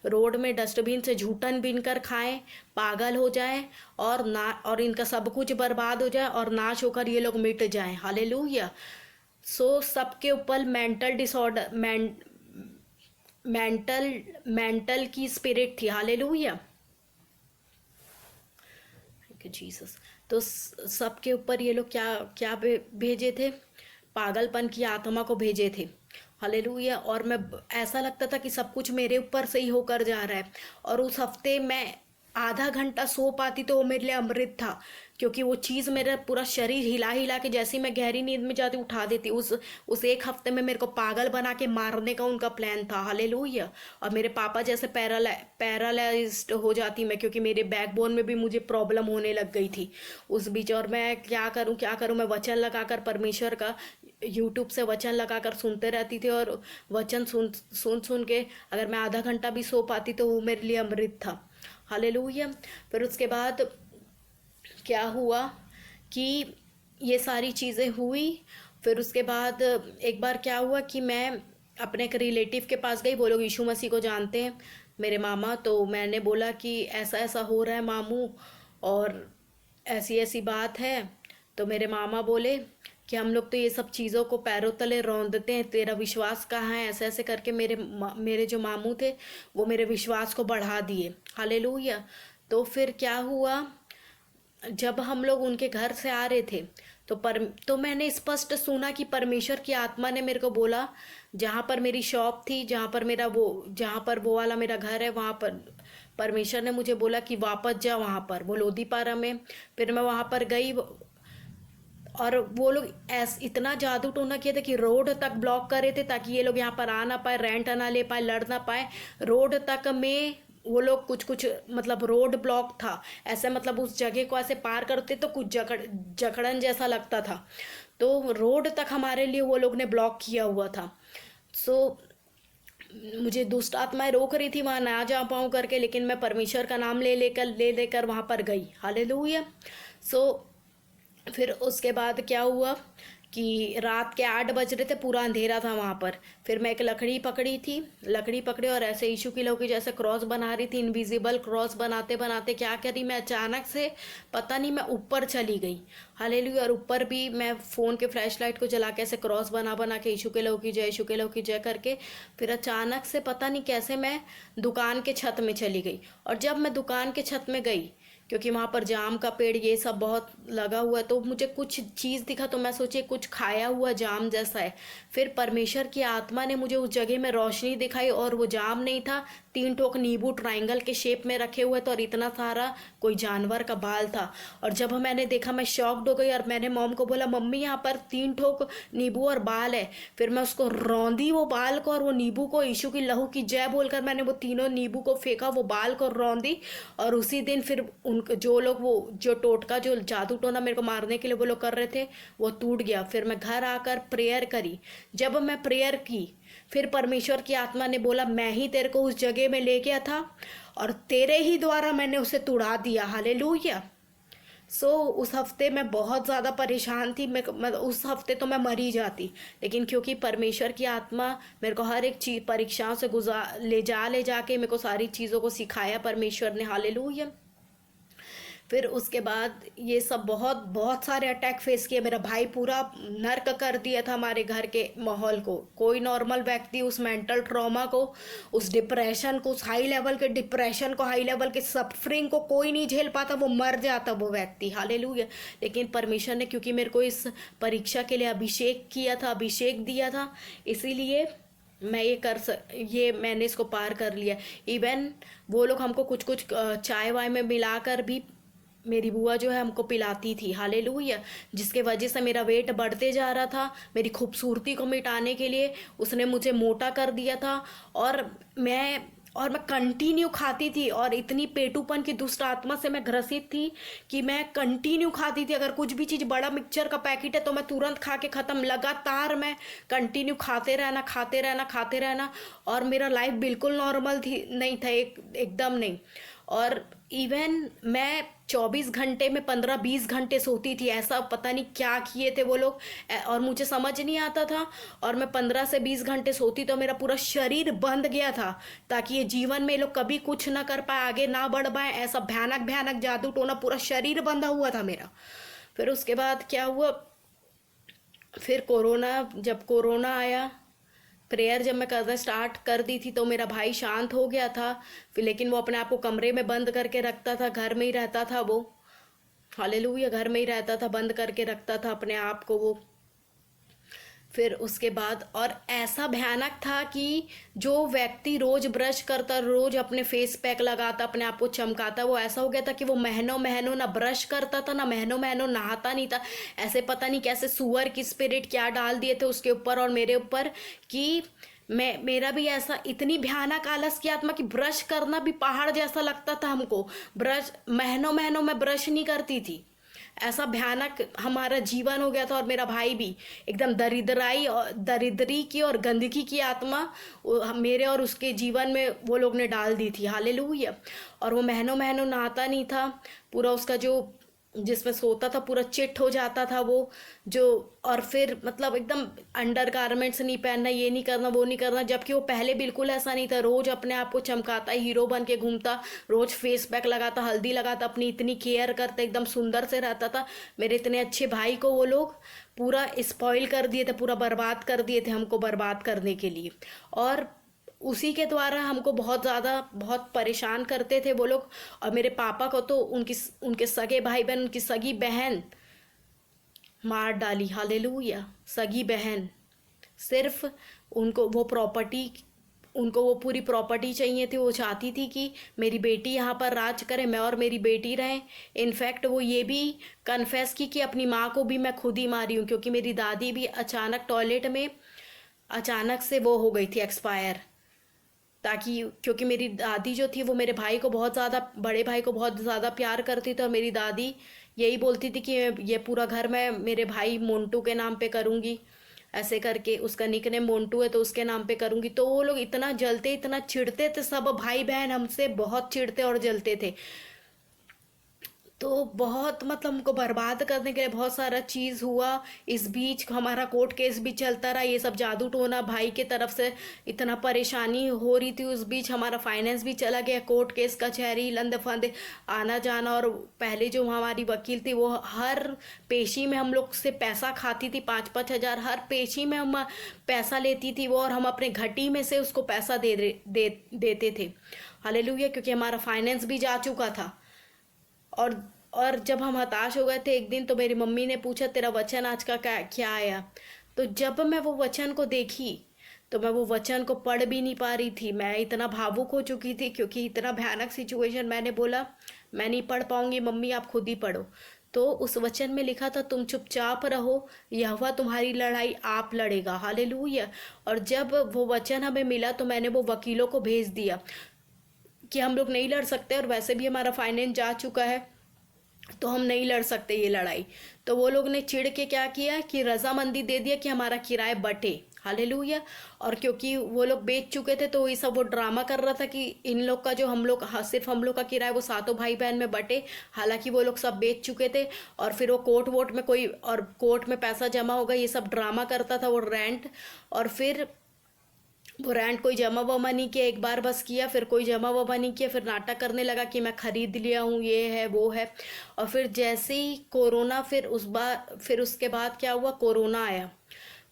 रोड में डस्टबिन से झूठन बीन कर खाएं, पागल हो जाएं, और इनका सब कुछ बर्बाद हो जाए और नाश होकर ये लोग मिट जाएं। हालेलुया। सो सबके ऊपर मेंटल की स्पिरिट थी। हालेलुया। जीसस। तो सबके ऊपर ये लोग क्या क्या भेजे थे, पागलपन की आत्मा को भेजे थे। हालेलुया। और मैं, ऐसा लगता था कि सब कुछ मेरे ऊपर से ही होकर जा रहा है, और उस हफ्ते मैं आधा घंटा सो पाती तो वो मेरे लिए अमृत था, क्योंकि वो चीज़ मेरा पूरा शरीर हिला हिला के, जैसी मैं गहरी नींद में जाती उठा देती। उस 1 हफ्ते में मेरे को पागल बना के मारने का उनका प्लान था। हालेलुया। और मेरे पापा जैसे पैरालाइज्ड हो जाती मैं, क्योंकि मेरे बैकबोन में भी मुझे प्रॉब्लम होने लग गई थी उस बीच। और मैं क्या करूं, मैं वचन लगाकर परमेश्वर का यूट्यूब से वचन लगाकर सुनते रहती थी, और वचन सुन के अगर मैं आधा घंटा भी सो पाती तो वो मेरे लिए अमृत था। हालेलुया। फिर उसके बाद क्या हुआ कि ये सारी चीज़ें हुई। फिर उसके बाद एक बार क्या हुआ कि मैं अपने एक रिलेटिव के पास गई, वो लोग यीशु मसीह को जानते हैं, मेरे मामा। तो मैंने बोला कि ऐसा ऐसा हो रहा है मामू, और ऐसी ऐसी बात है। तो मेरे मामा बोले कि हम लोग तो ये सब चीज़ों को पैरों तले रौंदते हैं, तेरा विश्वास कहाँ है, ऐसे ऐसे करके मेरे जो मामू थे वो मेरे विश्वास को बढ़ा दिए। हालेलुया। तो फिर क्या हुआ, जब हम लोग उनके घर से आ रहे थे तो मैंने स्पष्ट सुना कि परमेश्वर की आत्मा ने मेरे को बोला, जहाँ पर मेरी शॉप थी, जहाँ पर वो वाला मेरा घर है, वहाँ पर परमेश्वर ने मुझे बोला कि वापस जा वहाँ पर, वो लोधीपारा में। फिर मैं वहाँ पर गई, और वो लोग इतना जादू टोना किया था कि रोड तक ब्लॉक कर रहे थे ताकि ये लोग यहाँ पर आ ना पाए, रेंट ना ले पाए, लड़ ना पाए। रोड तक में वो लोग कुछ मतलब रोड ब्लॉक था ऐसे, मतलब उस जगह को ऐसे पार करते तो कुछ जकड़न जैसा लगता था, तो रोड तक हमारे लिए वो लोग ने ब्लॉक किया हुआ था। सो मुझे दुष्ट आत्माएं रोक रही थी वहाँ ना जा पाऊँ करके, लेकिन मैं परमेश्वर का नाम ले लेकर वहाँ पर गई। हालेलुया। सो फिर उसके बाद क्या हुआ कि रात के 8 बज रहे थे, पूरा अंधेरा था वहाँ पर। फिर मैं एक लकड़ी पकड़ी और ऐसे यीशु की लौ की जैसे क्रॉस बना रही थी, इनविजिबल क्रॉस बनाते बनाते क्या करी, मैं अचानक से पता नहीं मैं ऊपर चली गई। हालेलुया। और ऊपर भी मैं फ़ोन के फ्लैश लाइट को जला के ऐसे क्रॉस बना के यीशु के लौ की जय, यीशु के लौ की जय करके, फिर अचानक से पता नहीं कैसे मैं दुकान के छत में चली गई। और जब मैं दुकान के छत में गई, क्योंकि वहाँ पर जाम का पेड़ ये सब बहुत लगा हुआ है, तो मुझे कुछ चीज़ दिखा, तो मैं सोची कुछ खाया हुआ जाम जैसा है। फिर परमेश्वर की आत्मा ने मुझे उस जगह में रोशनी दिखाई, और वो जाम नहीं था, 3 ठोक नींबू ट्रायंगल के शेप में रखे हुए थे और इतना सारा कोई जानवर का बाल था। और जब मैंने देखा मैं शॉक्ड हो गई और मैंने मॉम को बोला मम्मी यहाँ पर 3 ठोक नींबू और बाल है। फिर मैं उसको रौंदी वो बाल को और वो नींबू को, यीशु की लहू की जय बोलकर मैंने वो तीनों नींबू को फेंका, वो बाल को रौंदी। और उसी दिन फिर उन जो लोग वो जो टोटका जो जादू टोना मेरे को मारने के लिए वो लोग कर रहे थे वो टूट गया। फिर मैं घर आकर प्रेयर करी। जब मैं प्रेयर की फिर परमेश्वर की आत्मा ने बोला मैं ही तेरे को उस जगह में ले गया था और तेरे ही द्वारा मैंने उसे तुड़ा दिया। हालेलुया। उस हफ्ते मैं बहुत ज़्यादा परेशान थी। मैं उस हफ्ते तो मैं मर ही जाती, लेकिन क्योंकि परमेश्वर की आत्मा मेरे को हर एक चीज़ परीक्षाओं से ले जा के मेरे को सारी चीज़ों को सिखाया परमेश्वर ने। हालेलुया। फिर उसके बाद ये सब बहुत बहुत सारे अटैक फेस किए। मेरा भाई पूरा नर्क कर दिया था हमारे घर के माहौल को। कोई नॉर्मल व्यक्ति उस मेंटल ट्रॉमा को, उस डिप्रेशन को, उस हाई लेवल के डिप्रेशन को, हाई लेवल के सफरिंग को कोई नहीं झेल पाता, वो मर जाता वो व्यक्ति। हालेलुया। लेकिन परमेश्वर ने क्योंकि मेरे को इस परीक्षा के लिए अभिषेक किया था, अभिषेक दिया था, इसीलिए मैं ये मैंने इसको पार कर लिया। इवन वो लोग हमको कुछ कुछ चाय वाय में मिलाकर भी मेरी बुआ जो है हमको पिलाती थी। हालेलुया। जिसके वजह से मेरा वेट बढ़ते जा रहा था। मेरी खूबसूरती को मिटाने के लिए उसने मुझे मोटा कर दिया था। और मैं कंटिन्यू खाती थी और इतनी पेटूपन की दुष्ट आत्मा से मैं ग्रसित थी कि मैं कंटिन्यू खाती थी। अगर कुछ भी चीज़ बड़ा मिक्सचर का पैकेट है तो मैं तुरंत खा के ख़त्म। लगातार मैं कंटिन्यू खाते रहना। और मेरा लाइफ बिल्कुल नॉर्मल थी नहीं था, एकदम नहीं। और इवन मैं 24 घंटे में 15-20 घंटे सोती थी। ऐसा पता नहीं क्या किए थे वो लोग और मुझे समझ नहीं आता था। और मैं 15 से 20 घंटे सोती तो मेरा पूरा शरीर बंध गया था, ताकि ये जीवन में लोग कभी कुछ ना कर पाए, आगे ना बढ़ पाए। ऐसा भयानक भयानक जादू टोना, पूरा शरीर बंधा हुआ था मेरा। फिर उसके बाद क्या हुआ, फिर जब कोरोना आया, प्रेयर जब मैं करना स्टार्ट कर दी थी तो मेरा भाई शांत हो गया था। फिर लेकिन वो अपने आप को कमरे में बंद करके रखता था, घर में ही रहता था वो। हालेलुया। घर में ही रहता था, बंद करके रखता था अपने आप को वो। फिर उसके बाद और ऐसा भयानक था कि जो व्यक्ति रोज ब्रश करता, रोज अपने फेस पैक लगाता, अपने आप को चमकाता, वो ऐसा हो गया था कि वो महीनों महीनों ना ब्रश करता था, ना महीनों महीनों नहाता नहीं था। ऐसे पता नहीं कैसे सुअर की स्पिरिट क्या डाल दिए थे उसके ऊपर और मेरे ऊपर कि मेरा भी ऐसा इतनी भयानक आलस की आत्मा कि ब्रश करना भी पहाड़ जैसा लगता था हमको। ब्रश महीनों महीनों मैं ब्रश नहीं करती थी। ऐसा भयानक हमारा जीवन हो गया था। और मेरा भाई भी एकदम दरिद्री की और गंदगी की आत्मा मेरे और उसके जीवन में वो लोग ने डाल दी थी। हालेलुया। और वो महीनों महीनों नहाता नहीं था। पूरा उसका जो जिसमें सोता था पूरा चिट हो जाता था वो जो। और फिर मतलब एकदम अंडर गारमेंट्स नहीं पहनना, ये नहीं करना, वो नहीं करना। जबकि वो पहले बिल्कुल ऐसा नहीं था। रोज अपने आप को चमकाता, हीरो बन के घूमता, रोज फेस पैक लगाता, हल्दी लगाता, अपनी इतनी केयर करता, एकदम सुंदर से रहता था। मेरे इतने अच्छे भाई को वो लोग पूरा स्पॉइल कर दिए थे, पूरा बर्बाद कर दिए थे हमको बर्बाद करने के लिए। और उसी के द्वारा हमको बहुत परेशान करते थे वो लोग। और मेरे पापा को तो उनके सगे भाई बहन, उनकी सगी बहन मार डाली। हालेलुया। सगी बहन, सिर्फ उनको वो पूरी प्रॉपर्टी चाहिए थी। वो चाहती थी कि मेरी बेटी यहाँ पर राज करे, मैं और मेरी बेटी रहें। इनफैक्ट वो ये भी कन्फेस की कि अपनी माँ को भी मैं खुद ही मारी हूँ, क्योंकि मेरी दादी भी अचानक टॉयलेट में अचानक से वो हो गई थी एक्सपायर। क्योंकि मेरी दादी जो थी वो मेरे भाई को बड़े भाई को बहुत ज़्यादा प्यार करती थी। और मेरी दादी यही बोलती थी कि ये पूरा घर मैं मेरे भाई मोंटू के नाम पे करूँगी, ऐसे करके। उसका निकनेम मोंटू है तो उसके नाम पे करूँगी। तो वो लोग इतना जलते, इतना चिढ़ते थे, सब भाई बहन हमसे बहुत चिढ़ते और जलते थे। तो बहुत मतलब हमको बर्बाद करने के लिए बहुत सारा चीज़ हुआ। इस बीच हमारा कोर्ट केस भी चलता रहा, ये सब जादू टोना भाई के तरफ से इतना परेशानी हो रही थी। उस बीच हमारा फाइनेंस भी चला गया, कोर्ट केस कचहरी लंदे फंदे आना जाना। और पहले जो हमारी वकील थी वो हर पेशी में हम लोग से पैसा खाती थी, 5-5 हज़ार हर पेशी में हम पैसा लेती थी वो। और हम अपने घटी में से उसको पैसा देते थे। हालेलुया। क्योंकि हमारा फाइनेंस भी जा चुका था। और जब हम हताश हो गए थे एक दिन, तो मेरी मम्मी ने पूछा तेरा वचन आज का क्या आया। तो जब मैं वो वचन को देखी तो मैं वो वचन को पढ़ भी नहीं पा रही थी, मैं इतना भावुक हो चुकी थी क्योंकि इतना भयानक सिचुएशन। मैंने बोला मैं नहीं पढ़ पाऊंगी मम्मी, आप खुद ही पढ़ो। तो उस वचन में लिखा था तुम चुपचाप रहो, यहोवा तुम्हारी लड़ाई आप लड़ेगा। हालेलुया। और जब वो वचन हमें मिला तो मैंने वो वकीलों को भेज दिया कि हम लोग नहीं लड़ सकते, और वैसे भी हमारा फाइनेंस जा चुका है तो हम नहीं लड़ सकते ये लड़ाई। तो वो लोग ने चिढ़ के क्या किया कि रजामंदी दे दिया कि हमारा किराया बटे। हालेलुया। और क्योंकि वो लोग बेच चुके थे तो ये सब वो ड्रामा कर रहा था कि इन लोग का जो हम लोग, हाँ, सिर्फ हम लोग का किराया वो सातों भाई बहन में बटे। हालांकि वो लोग सब बेच चुके थे, और फिर वो कोर्ट वोट में कोई, और कोर्ट में पैसा जमा होगा, ये सब ड्रामा करता था वो रेंट। और फिर वो रेंट कोई जमा वमा नहीं किया, एक बार बस किया, फिर कोई जमा वमा नहीं किया, फिर नाटक करने लगा कि मैं खरीद लिया हूँ, ये है वो है। और फिर जैसे ही कोरोना, फिर उसके बाद क्या हुआ, कोरोना आया।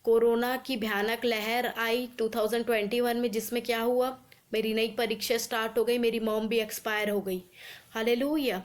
कोरोना की भयानक लहर आई 2021 में, जिसमें क्या हुआ, मेरी नई परीक्षा स्टार्ट हो गई, मेरी मॉम भी एक्सपायर हो गई। हालेलुया।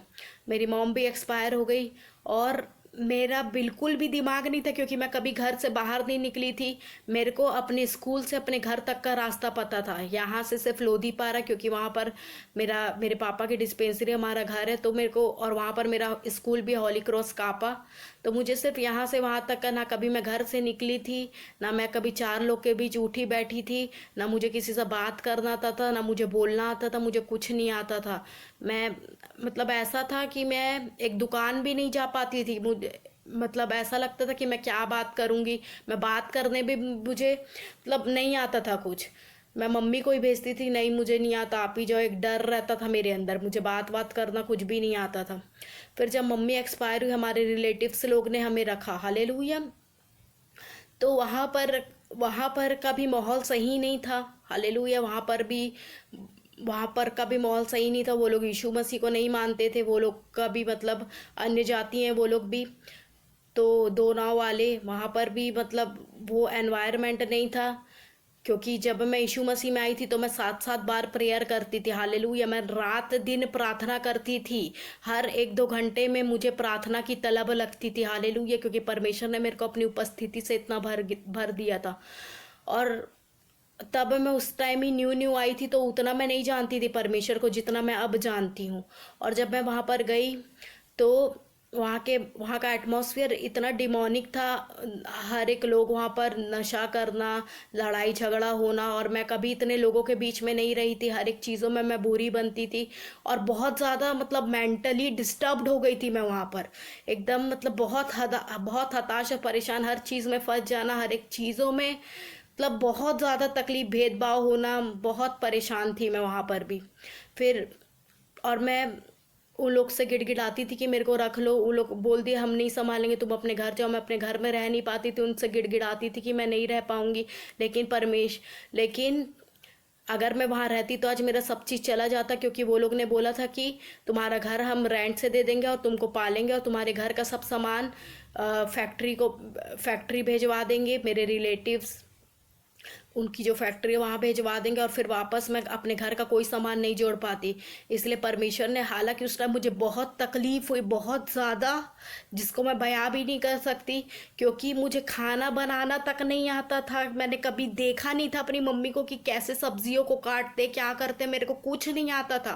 मेरी मॉम भी एक्सपायर हो गई, और मेरा बिल्कुल भी दिमाग नहीं था क्योंकि मैं कभी घर से बाहर नहीं निकली थी। मेरे को अपने स्कूल से अपने घर तक का रास्ता पता था, यहाँ से सिर्फ लोधीपारा, क्योंकि वहाँ पर मेरे पापा की डिस्पेंसरी, हमारा घर है, तो मेरे को, और वहाँ पर मेरा स्कूल भी हॉली क्रॉस कापा। तो मुझे सिर्फ यहाँ से वहाँ तक का, ना कभी मैं घर से निकली थी, ना मैं कभी चार लोग के बीच उठी बैठी थी, ना मुझे किसी से बात करना आता था, ना मुझे बोलना आता था, मुझे कुछ नहीं आता था। मैं, मतलब ऐसा था कि मैं एक दुकान भी नहीं जा पाती थी। मुझे, मतलब ऐसा लगता था कि मैं क्या बात करूँगी, मैं बात करने भी मुझे मतलब नहीं आता था कुछ। मैं मम्मी को ही भेजती थी, नहीं मुझे नहीं आता, आप ही जाओ। एक डर रहता था मेरे अंदर, मुझे बात करना कुछ भी नहीं आता था। फिर जब मम्मी एक्सपायर हुई, हमारे रिलेटिव्स लोग ने हमें रखा। हालेलुया। तो वहाँ पर का भी माहौल सही नहीं था। हालेलुया। वहाँ पर का भी माहौल सही नहीं था। वो लोग यीशु मसीह को नहीं मानते थे, वो लोग का भी मतलब अन्य जाति हैं वो लोग भी। तो दो नाव वाले, वहाँ पर भी मतलब वो एनवायरनमेंट नहीं था। क्योंकि जब मैं यीशु मसीह में आई थी तो मैं 7-7 बार प्रेयर करती थी। हालेलुया। मैं रात दिन प्रार्थना करती थी, हर 1-2 घंटे में मुझे प्रार्थना की तलब लगती थी। हालेलुया। क्योंकि परमेश्वर ने मेरे को अपनी उपस्थिति से इतना भर भर दिया था। और तब मैं उस टाइम ही न्यू न्यू आई थी, तो उतना मैं नहीं जानती थी परमेश्वर को जितना मैं अब जानती हूँ। और जब मैं वहाँ पर गई तो वहाँ का एटमॉस्फेयर इतना डिमोनिक था। हर एक लोग वहाँ पर नशा करना, लड़ाई झगड़ा होना, और मैं कभी इतने लोगों के बीच में नहीं रही थी। हर एक चीज़ों में मैं बुरी बनती थी, और बहुत ज़्यादा मतलब मेंटली डिस्टर्ब्ड हो गई थी मैं वहाँ पर। एकदम मतलब बहुत हताश और परेशान, हर चीज़ में फंस जाना, हर एक चीज़ों में मतलब बहुत ज़्यादा तकलीफ, भेदभाव होना, बहुत परेशान थी मैं वहाँ पर भी। फिर, और मैं उन लोग से गिड़गिड़ाती थी कि मेरे को रख लो। उन लोग बोल दिया हम नहीं संभालेंगे, तुम अपने घर जाओ। मैं अपने घर में रह नहीं पाती थी, उनसे गिड़गिड़ाती थी कि मैं नहीं रह पाऊंगी। लेकिन अगर मैं वहाँ रहती तो आज मेरा सब चीज़ चला जाता, क्योंकि वो लोग ने बोला था कि तुम्हारा घर हम रेंट से दे देंगे और तुमको पालेंगे, और तुम्हारे घर का सब सामान फैक्ट्री भेजवा देंगे, मेरे रिलेटिव्स उनकी जो फैक्ट्री है वहाँ भेजवा देंगे, और फिर वापस मैं अपने घर का कोई सामान नहीं जोड़ पाती। इसलिए परमेश्वर ने, हालांकि उस टाइम मुझे बहुत तकलीफ हुई, बहुत ज़्यादा, जिसको मैं बयां भी नहीं कर सकती। क्योंकि मुझे खाना बनाना तक नहीं आता था। मैंने कभी देखा नहीं था अपनी मम्मी को कि कैसे सब्जियों को काटते, क्या करते, मेरे को कुछ नहीं आता था।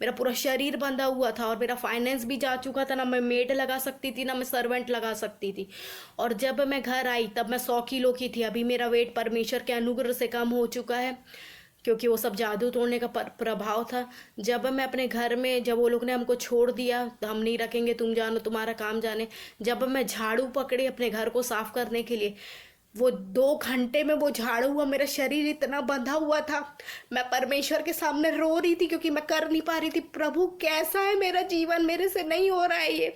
मेरा पूरा शरीर बंधा हुआ था, और मेरा फाइनेंस भी जा चुका था। ना मैं मेड लगा सकती थी, ना मैं सर्वेंट लगा सकती थी। और जब मैं घर आई तब मैं 100 किलो की थी। अभी मेरा वेट परमेश्वर के अनुग्रह से कम हो चुका है, क्योंकि वो सब जादू तोड़ने का प्रभाव था। जब मैं अपने घर में, जब वो लोग ने हमको छोड़ दिया, तो हम नहीं रखेंगे, तुम जानो, तुम्हारा काम जाने। जब मैं झाड़ू पकड़ी अपने घर को साफ करने के लिए, वो 2 घंटे में वो झाड़ू हुआ, मेरा शरीर इतना बंधा हुआ था। मैं परमेश्वर के सामने रो रही थी क्योंकि मैं कर नहीं पा रही थी। प्रभु कैसा है मेरा जीवन, मेरे से नहीं हो रहा है ये।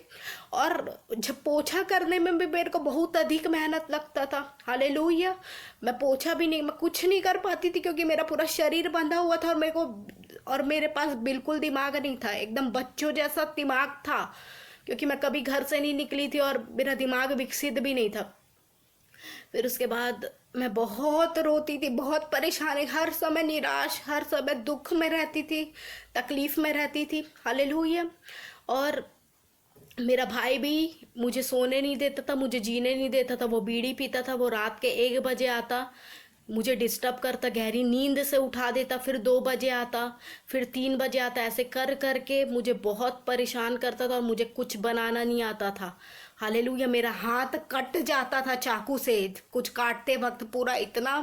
और जब पोछा करने में भी मेरे को बहुत अधिक मेहनत लगता था। हालेलुया। मैं पोछा भी नहीं, मैं कुछ नहीं कर पाती थी क्योंकि मेरा पूरा शरीर बंधा हुआ था, और मेरे पास बिल्कुल दिमाग नहीं था, एकदम बच्चों जैसा दिमाग था, क्योंकि मैं कभी घर से नहीं निकली थी और मेरा दिमाग विकसित भी नहीं था। फिर उसके बाद मैं बहुत रोती थी, बहुत परेशान, हर समय निराश, हर समय दुख में रहती थी, तकलीफ में रहती थी। हालेलुया। और मेरा भाई भी मुझे सोने नहीं देता था, मुझे जीने नहीं देता था। वो बीड़ी पीता था, वो रात के 1 बजे आता, मुझे डिस्टर्ब करता, गहरी नींद से उठा देता, फिर 2 बजे आता, फिर 3 बजे आता, ऐसे कर कर के मुझे बहुत परेशान करता था और मुझे कुछ बनाना नहीं आता था। हालेलुया। मेरा हाथ कट जाता था चाकू से, कुछ काटते वक्त पूरा इतना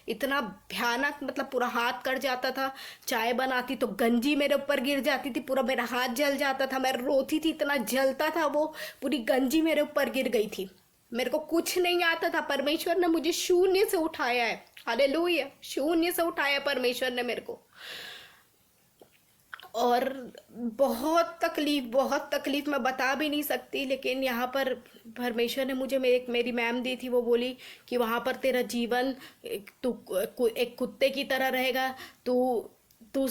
इतना भयानक, मतलब पूरा हाथ कट जाता था। चाय बनाती तो गंजी मेरे ऊपर गिर जाती थी, पूरा मेरा हाथ जल जाता था, मैं रोती थी, इतना जलता था वो, पूरी गंजी मेरे ऊपर गिर गई थी। मेरे को कुछ नहीं आता था, परमेश्वर ने मुझे शून्य से उठाया है। हालेलुया। शून्य से उठाया परमेश्वर ने मेरे को। और बहुत तकलीफ मैं बता भी नहीं सकती, लेकिन यहाँ पर परमेश्वर ने मुझे मेरी मैम दी थी, वो बोली कि वहाँ पर तेरा जीवन एक कुत्ते की तरह रहेगा, तू तू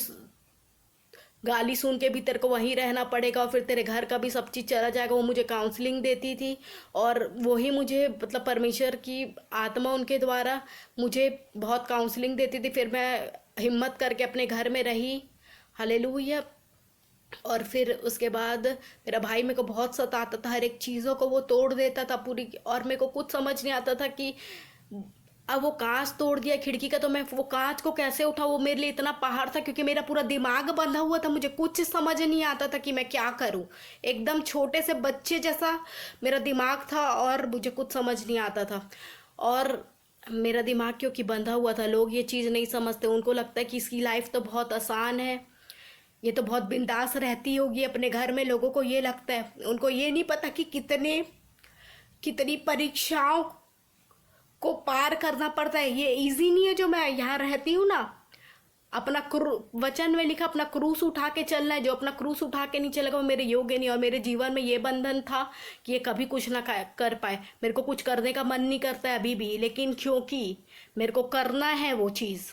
गाली सुन के भी तेरे को वहीं रहना पड़ेगा और फिर तेरे घर का भी सब चीज़ चला जाएगा। वो मुझे काउंसलिंग देती थी और वही मुझे, मतलब परमेश्वर की आत्मा उनके द्वारा मुझे बहुत काउंसलिंग देती थी। फिर मैं हिम्मत करके अपने घर में रही। हालेलुया। और फिर उसके बाद मेरा भाई मेरे को बहुत सताता था, हर एक चीज़ों को वो तोड़ देता था पूरी, और मेरे को कुछ समझ नहीं आता था कि अब वो कांच तोड़ दिया खिड़की का, तो मैं वो कांच को कैसे उठाऊं। वो मेरे लिए इतना पहाड़ था, क्योंकि मेरा पूरा दिमाग बंधा हुआ था, मुझे कुछ समझ नहीं आता था कि मैं क्या करूं। एकदम छोटे से बच्चे जैसा मेरा दिमाग था और मुझे कुछ समझ नहीं आता था। और मेरा दिमाग क्योंकि बंधा हुआ था, लोग ये चीज़ नहीं समझते, उनको लगता है कि इसकी लाइफ तो बहुत आसान है, ये तो बहुत बिंदास रहती होगी अपने घर में। लोगों को ये लगता है, उनको ये नहीं पता कि कितनी परीक्षाओं को पार करना पड़ता है। ये इजी नहीं है जो मैं यहाँ रहती हूँ ना। अपना वचन में लिखा, अपना क्रूस उठा के चलना है। जो अपना क्रूस उठा के नहीं चलेगा वो मेरे योग्य नहीं। और मेरे जीवन में ये बंधन था कि ये कभी कुछ ना कर पाए। मेरे को कुछ करने का मन नहीं करता है अभी भी, लेकिन क्योंकि मेरे को करना है वो चीज़,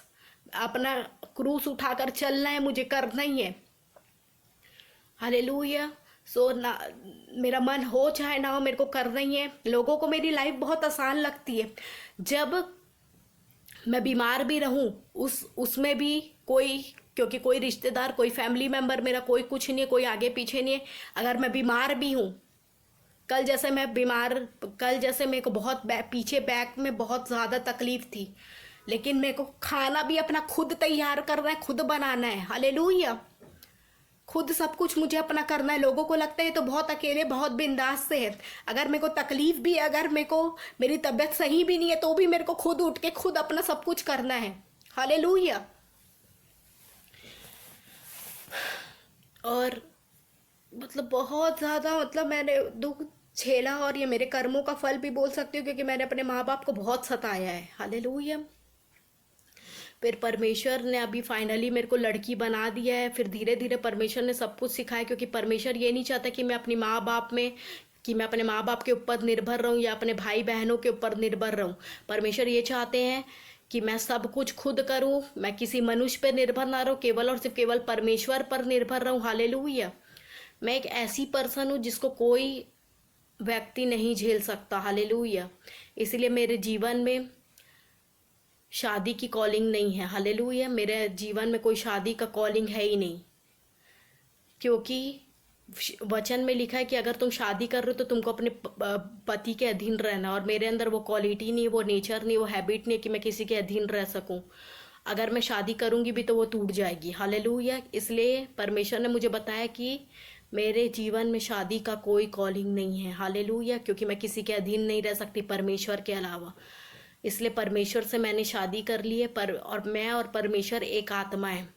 अपना क्रूस उठाकर चलना है, मुझे करना ही है। हालेलुया। सो ना, मेरा मन हो चाहे ना हो, मेरे को करना ही है। लोगों को मेरी लाइफ बहुत आसान लगती है। जब मैं बीमार भी रहूं, उसमें भी कोई, क्योंकि कोई रिश्तेदार, कोई फैमिली मेम्बर मेरा, कोई कुछ नहीं है, कोई आगे पीछे नहीं है। अगर मैं बीमार भी हूँ, कल जैसे मेरे को बहुत पीछे बैक में बहुत ज़्यादा तकलीफ थी, लेकिन मेरे को खाना भी अपना खुद तैयार करना है, खुद बनाना है। हालेलुया। खुद सब कुछ मुझे अपना करना है। लोगों को लगता है तो बहुत अकेले, बहुत बिंदास से है। अगर मेरे को तकलीफ भी, अगर मेरी तबीयत सही भी नहीं है, तो भी मेरे को खुद उठ के खुद अपना सब कुछ करना है। हालेलुया। और मतलब बहुत ज़्यादा, मतलब मैंने दुख झेला, और ये मेरे कर्मों का फल भी बोल सकती हूँ, क्योंकि मैंने अपने माँ बाप को बहुत सताया है। हालेलुया। फिर परमेश्वर ने अभी फाइनली मेरे को लड़की बना दिया है। फिर धीरे धीरे परमेश्वर ने सब कुछ सिखाया, क्योंकि परमेश्वर ये नहीं चाहता कि मैं अपने माँ बाप के ऊपर निर्भर रहूं या अपने भाई बहनों के ऊपर निर्भर रहूं। परमेश्वर ये चाहते हैं कि मैं सब कुछ खुद करूं, मैं किसी मनुष्य पर निर्भर ना रहूं, केवल और सिर्फ केवल परमेश्वर पर निर्भर रहूं। हालेलुया। मैं एक ऐसी पर्सन हूँ जिसको कोई व्यक्ति नहीं झेल सकता। हालेलुया। इसलिए मेरे जीवन में शादी की कॉलिंग नहीं है। हालेलुया। मेरे जीवन में कोई शादी का कॉलिंग है ही नहीं, क्योंकि वचन में लिखा है कि अगर तुम शादी कर रहे हो तो तुमको अपने पति के अधीन रहना। और मेरे अंदर वो क्वालिटी नहीं, वो नेचर नहीं, वो हैबिट नहीं कि मैं किसी के अधीन रह सकूं। अगर मैं शादी करूंगी भी तो वो टूट जाएगी। हालेलुया। इसलिए परमेश्वर ने मुझे बताया कि मेरे जीवन में शादी का कोई कॉलिंग नहीं है। हालेलुया। क्योंकि मैं किसी के अधीन नहीं रह सकती परमेश्वर के अलावा। इसलिए परमेश्वर से मैंने शादी कर ली है। और मैं और परमेश्वर एक आत्मा है।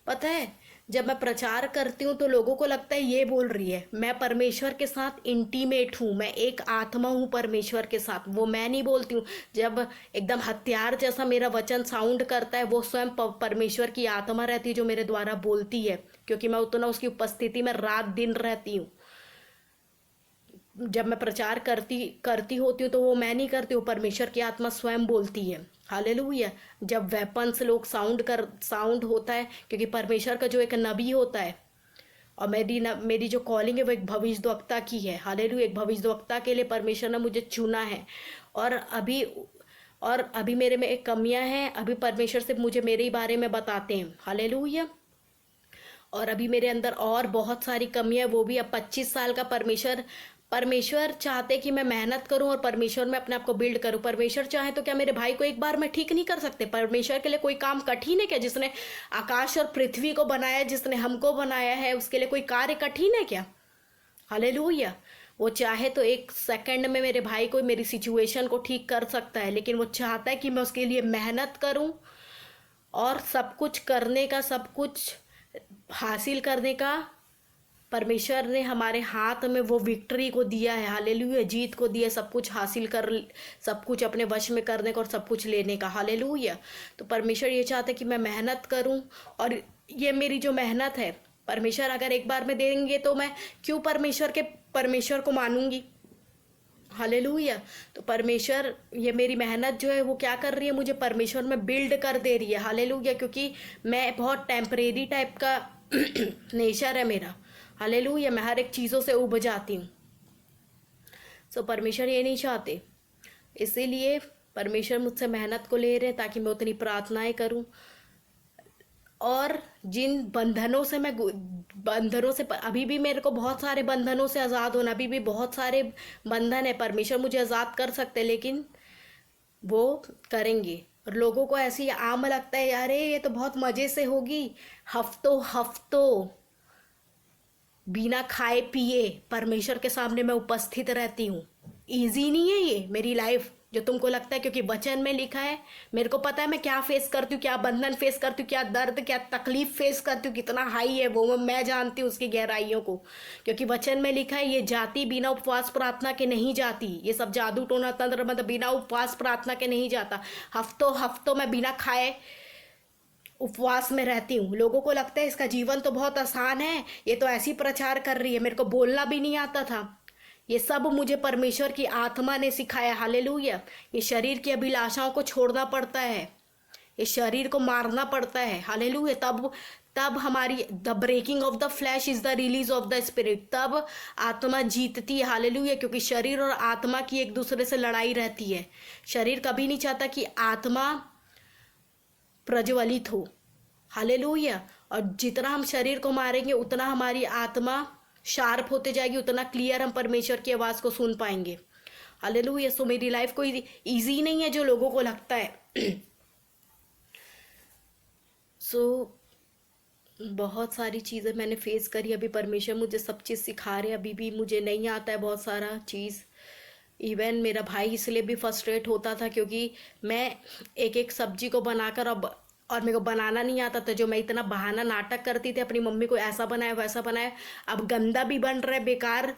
पता है, जब मैं प्रचार करती हूँ तो लोगों को लगता है ये बोल रही है। मैं परमेश्वर के साथ इंटीमेट हूँ, मैं एक आत्मा हूँ परमेश्वर के साथ। वो मैं नहीं बोलती हूँ। जब एकदम हथियार जैसा मेरा वचन साउंड करता है, वो स्वयं परमेश्वर की आत्मा रहती है जो मेरे द्वारा बोलती है, क्योंकि मैं उतना उसकी उपस्थिति में रात दिन रहती हूँ। जब मैं प्रचार करती होती हूँ तो वो मैं नहीं करती हूँ, परमेश्वर की आत्मा स्वयं बोलती है। हालेलुया। जब वेपन्स लोग साउंड होता है, क्योंकि परमेश्वर का जो एक नबी होता है, और मेरी जो कॉलिंग है वो एक भविष्यद्वक्ता की है। हालेलुया। एक भविष्यद्वक्ता के लिए परमेश्वर ने मुझे चुना है। और अभी मेरे में एक कमियां हैं। अभी परमेश्वर सिर्फ मुझे मेरे ही बारे में बताते हैं। हालेलुया। और अभी मेरे अंदर और बहुत सारी कमियां, वो भी अब 25 साल का परमेश्वर परमेश्वर चाहते कि मैं मेहनत करूं और परमेश्वर में अपने आप को बिल्ड करूं। परमेश्वर चाहे तो क्या मेरे भाई को एक बार में ठीक नहीं कर सकते? परमेश्वर के लिए कोई काम कठिन है क्या? जिसने आकाश और पृथ्वी को बनाया, जिसने हमको बनाया है, उसके लिए कोई कार्य कठिन है क्या? हालेलुया। वो चाहे तो एक सेकंड में मेरे भाई को, मेरी सिचुएशन को ठीक कर सकता है, लेकिन वो चाहता है कि मैं उसके लिए मेहनत करूं और सब कुछ करने का, सब कुछ हासिल करने का परमेश्वर ने हमारे हाथ में वो विक्ट्री को दिया है। हालेलुया। जीत को दिया, सब कुछ हासिल कर, सब कुछ अपने वश में करने का और सब कुछ लेने का। हालेलुया। तो परमेश्वर ये चाहता है कि मैं मेहनत करूं, और ये मेरी जो मेहनत है परमेश्वर अगर एक बार में देंगे तो मैं क्यों परमेश्वर को मानूंगी? हालेलुया। तो परमेश्वर, ये मेरी मेहनत जो है वो क्या कर रही है? मुझे परमेश्वर में बिल्ड कर दे रही है। हालेलुया। क्योंकि मैं बहुत टेम्परेरी टाइप का नेचर है मेरा। हालेलुया। मैं हर एक चीज़ों से उब जाती हूँ। सो परमेश्वर ये नहीं चाहते, इसीलिए परमेश्वर मुझसे मेहनत को ले रहे हैं ताकि मैं उतनी प्रार्थनाएं करूं। और जिन बंधनों से अभी भी मेरे को बहुत सारे बंधनों से आज़ाद होना, अभी भी बहुत सारे बंधन है। परमेश्वर मुझे आज़ाद कर सकते, लेकिन वो करेंगे। और लोगों को ऐसे ही आम लगता है, यार ये तो बहुत मज़े से होगी, हफ्तों हफ्तों बिना खाए पिए परमेश्वर के सामने मैं उपस्थित रहती हूँ। ईजी नहीं है ये मेरी लाइफ जो तुमको लगता है, क्योंकि वचन में लिखा है। मेरे को पता है मैं क्या फेस करती हूँ, क्या बंधन फेस करती हूँ, क्या दर्द, क्या तकलीफ फेस करती हूँ, कितना हाई है वो मैं जानती हूँ उसकी गहराइयों को। क्योंकि वचन में लिखा है, ये जाति बिना उपवास प्रार्थना के नहीं जाती। ये सब जादू टोना तंत्र मतलब बिना उपवास प्रार्थना के नहीं जाता। हफ्तों हफ्तों मैं बिना खाए उपवास में रहती हूँ। लोगों को लगता है इसका जीवन तो बहुत आसान है, ये तो ऐसी प्रचार कर रही है। मेरे को बोलना भी नहीं आता था। ये सब मुझे परमेश्वर की आत्मा ने सिखाया। हालेलुया। ये शरीर की अभिलाषाओं को छोड़ना पड़ता है, ये शरीर को मारना पड़ता है। हालेलुया। तब हमारी the breaking of the flesh is the release of the spirit. तब आत्मा जीतती है। हालेलुया। क्योंकि शरीर और आत्मा की एक दूसरे से लड़ाई रहती है। शरीर कभी नहीं चाहता कि आत्मा प्रज्वलित हो। हालेलुया। और जितना हम शरीर को मारेंगे उतना हमारी आत्मा शार्प होते जाएगी, उतना क्लियर हम परमेश्वर की आवाज़ को सुन पाएंगे। हालेलुया। सो मेरी लाइफ कोई इजी नहीं है जो लोगों को लगता है। सो बहुत सारी चीज़ें मैंने फेस करी। अभी परमेश्वर मुझे सब चीज़ सिखा रहे। अभी भी मुझे नहीं आता है बहुत सारा चीज़। इवन मेरा भाई इसलिए भी फ्रस्ट्रेट होता था क्योंकि मैं एक एक सब्जी को बनाकर और मेरे को बनाना नहीं आता था। जो मैं इतना बहाना नाटक करती थी अपनी मम्मी को, ऐसा बनाया वैसा बनाया, अब गंदा भी बन रहा है, बेकार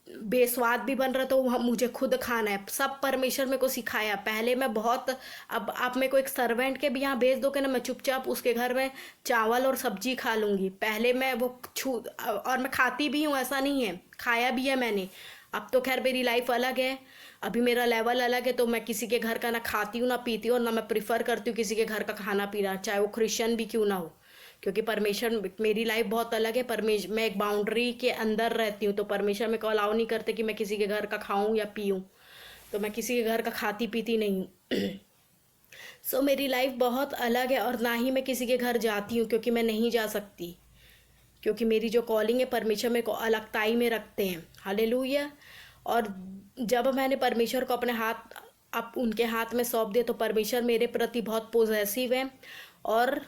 बेस्वाद भी बन रहा, तो मुझे खुद खाना है। सब परमेश्वर मेरे को सिखाया। पहले मैं बहुत, अब आप मेरे को एक सर्वेंट के भी यहाँ भेज दोगे ना, मैं चुपचाप उसके घर में चावल और सब्जी खा लूँगी। पहले मैं वो और मैं खाती भी हूँ, ऐसा नहीं है, खाया भी है मैंने। अब तो खैर मेरी लाइफ अलग है, अभी मेरा लेवल अलग है। तो मैं किसी के घर का ना खाती हूँ ना पीती हूँ, और ना मैं प्रिफर करती हूँ किसी के घर का खाना पीना, चाहे वो क्रिश्चियन भी क्यों ना हो। क्योंकि परमेश्वर, मेरी लाइफ बहुत अलग है। मैं एक बाउंड्री के अंदर रहती हूँ, तो परमेश्वर मेरे को अलाउ नहीं करते कि मैं किसी के घर का खाऊं या पीऊँ। तो मैं किसी के घर का खाती पीती नहीं हूँ। सो मेरी लाइफ बहुत अलग है, और ना ही मैं किसी के घर जाती हूँ, क्योंकि मैं नहीं जा सकती। क्योंकि मेरी जो कॉलिंग है, परमेश्वर मेरे को अलगताई में रखते हैं। हालेलुया। और जब मैंने परमेश्वर को अपने हाथ उनके हाथ में सौंप दिया, तो परमेश्वर मेरे प्रति बहुत पॉजिटिव है, और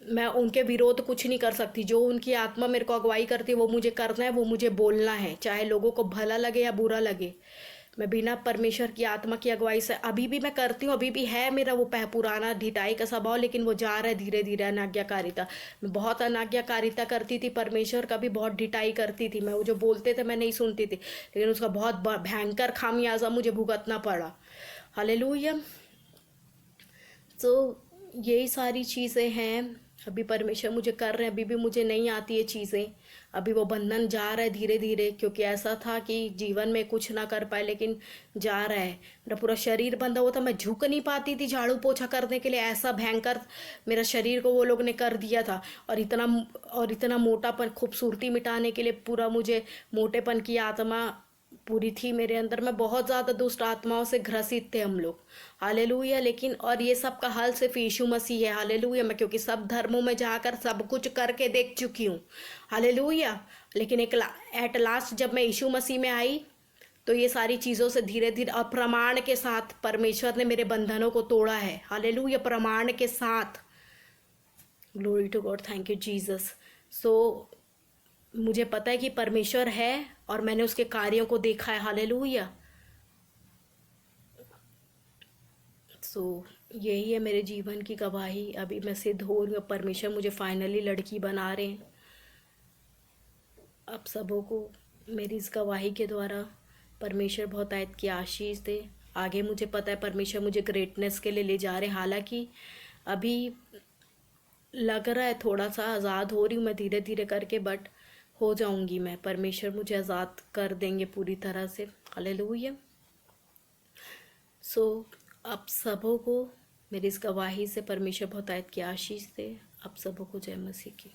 मैं उनके विरोध कुछ नहीं कर सकती। जो उनकी आत्मा मेरे को अगुवाई करती है वो मुझे करना है, वो मुझे बोलना है, चाहे लोगों को भला लगे या बुरा लगे। मैं बिना परमेश्वर की आत्मा की अगुवाई से अभी भी मैं करती हूँ। अभी भी है मेरा वो पुराना ढिठाई का स्वभाव, लेकिन वो जा रहा है धीरे धीरे। अनाज्ञाकारिता, मैं बहुत अनाज्ञाकारिता करती थी, परमेश्वर का भी बहुत ढिठाई करती थी मैं। वो जो बोलते थे मैं नहीं सुनती थी, लेकिन उसका बहुत भयंकर खामियाजा मुझे भुगतना पड़ा। हालेलुया। तो यही सारी चीज़ें हैं अभी परमेश्वर मुझे कर रहे हैं। अभी भी मुझे नहीं आती ये चीज़ें, अभी वो बंधन जा रहा है धीरे धीरे। क्योंकि ऐसा था कि जीवन में कुछ ना कर पाए, लेकिन जा रहा है। मेरा पूरा शरीर बंधा हुआ था, मैं झुक नहीं पाती थी झाड़ू पोछा करने के लिए। ऐसा भयंकर मेरा शरीर को वो लोग ने कर दिया था। और इतना मोटापन, खूबसूरती मिटाने के लिए पूरा मुझे मोटेपन की आत्मा पूरी थी मेरे अंदर। मैं बहुत ज़्यादा दुष्ट आत्माओं से ग्रसित थे हम लोग। हालेलुया। लेकिन और ये सब का हल सिर्फ यीशु मसीह है। हालेलुया। मैं क्योंकि सब धर्मों में जाकर सब कुछ करके देख चुकी हूँ। हालेलुया। लेकिन एक एट लास्ट जब मैं यीशु मसीह में आई तो ये सारी चीज़ों से धीरे धीरे अप्रमाण के साथ परमेश्वर ने मेरे बंधनों को तोड़ा है। हालेलुया। प्रमाण के साथ। Glory to God. Thank you Jesus. So मुझे पता है कि परमेश्वर है और मैंने उसके कार्यों को देखा है। हालेलुया। सो यही है मेरे जीवन की गवाही। अभी मैं सिद्ध हो रही हूँ, परमेश्वर मुझे फाइनली लड़की बना रहे हैं। आप सबों को मेरी इस गवाही के द्वारा परमेश्वर बहुत आयत की आशीष दे। आगे मुझे पता है परमेश्वर मुझे ग्रेटनेस के लिए ले जा रहे हैं। हालांकि अभी लग रहा है थोड़ा सा आज़ाद हो रही हूँ मैं धीरे धीरे करके, बट हो जाऊंगी मैं। परमेश्वर मुझे आज़ाद कर देंगे पूरी तरह से। हालेलुया। सो आप सबों को मेरी इस गवाही से परमेश्वर बहुत आयत की आशीष दे। आप सबों को जय मसीह की।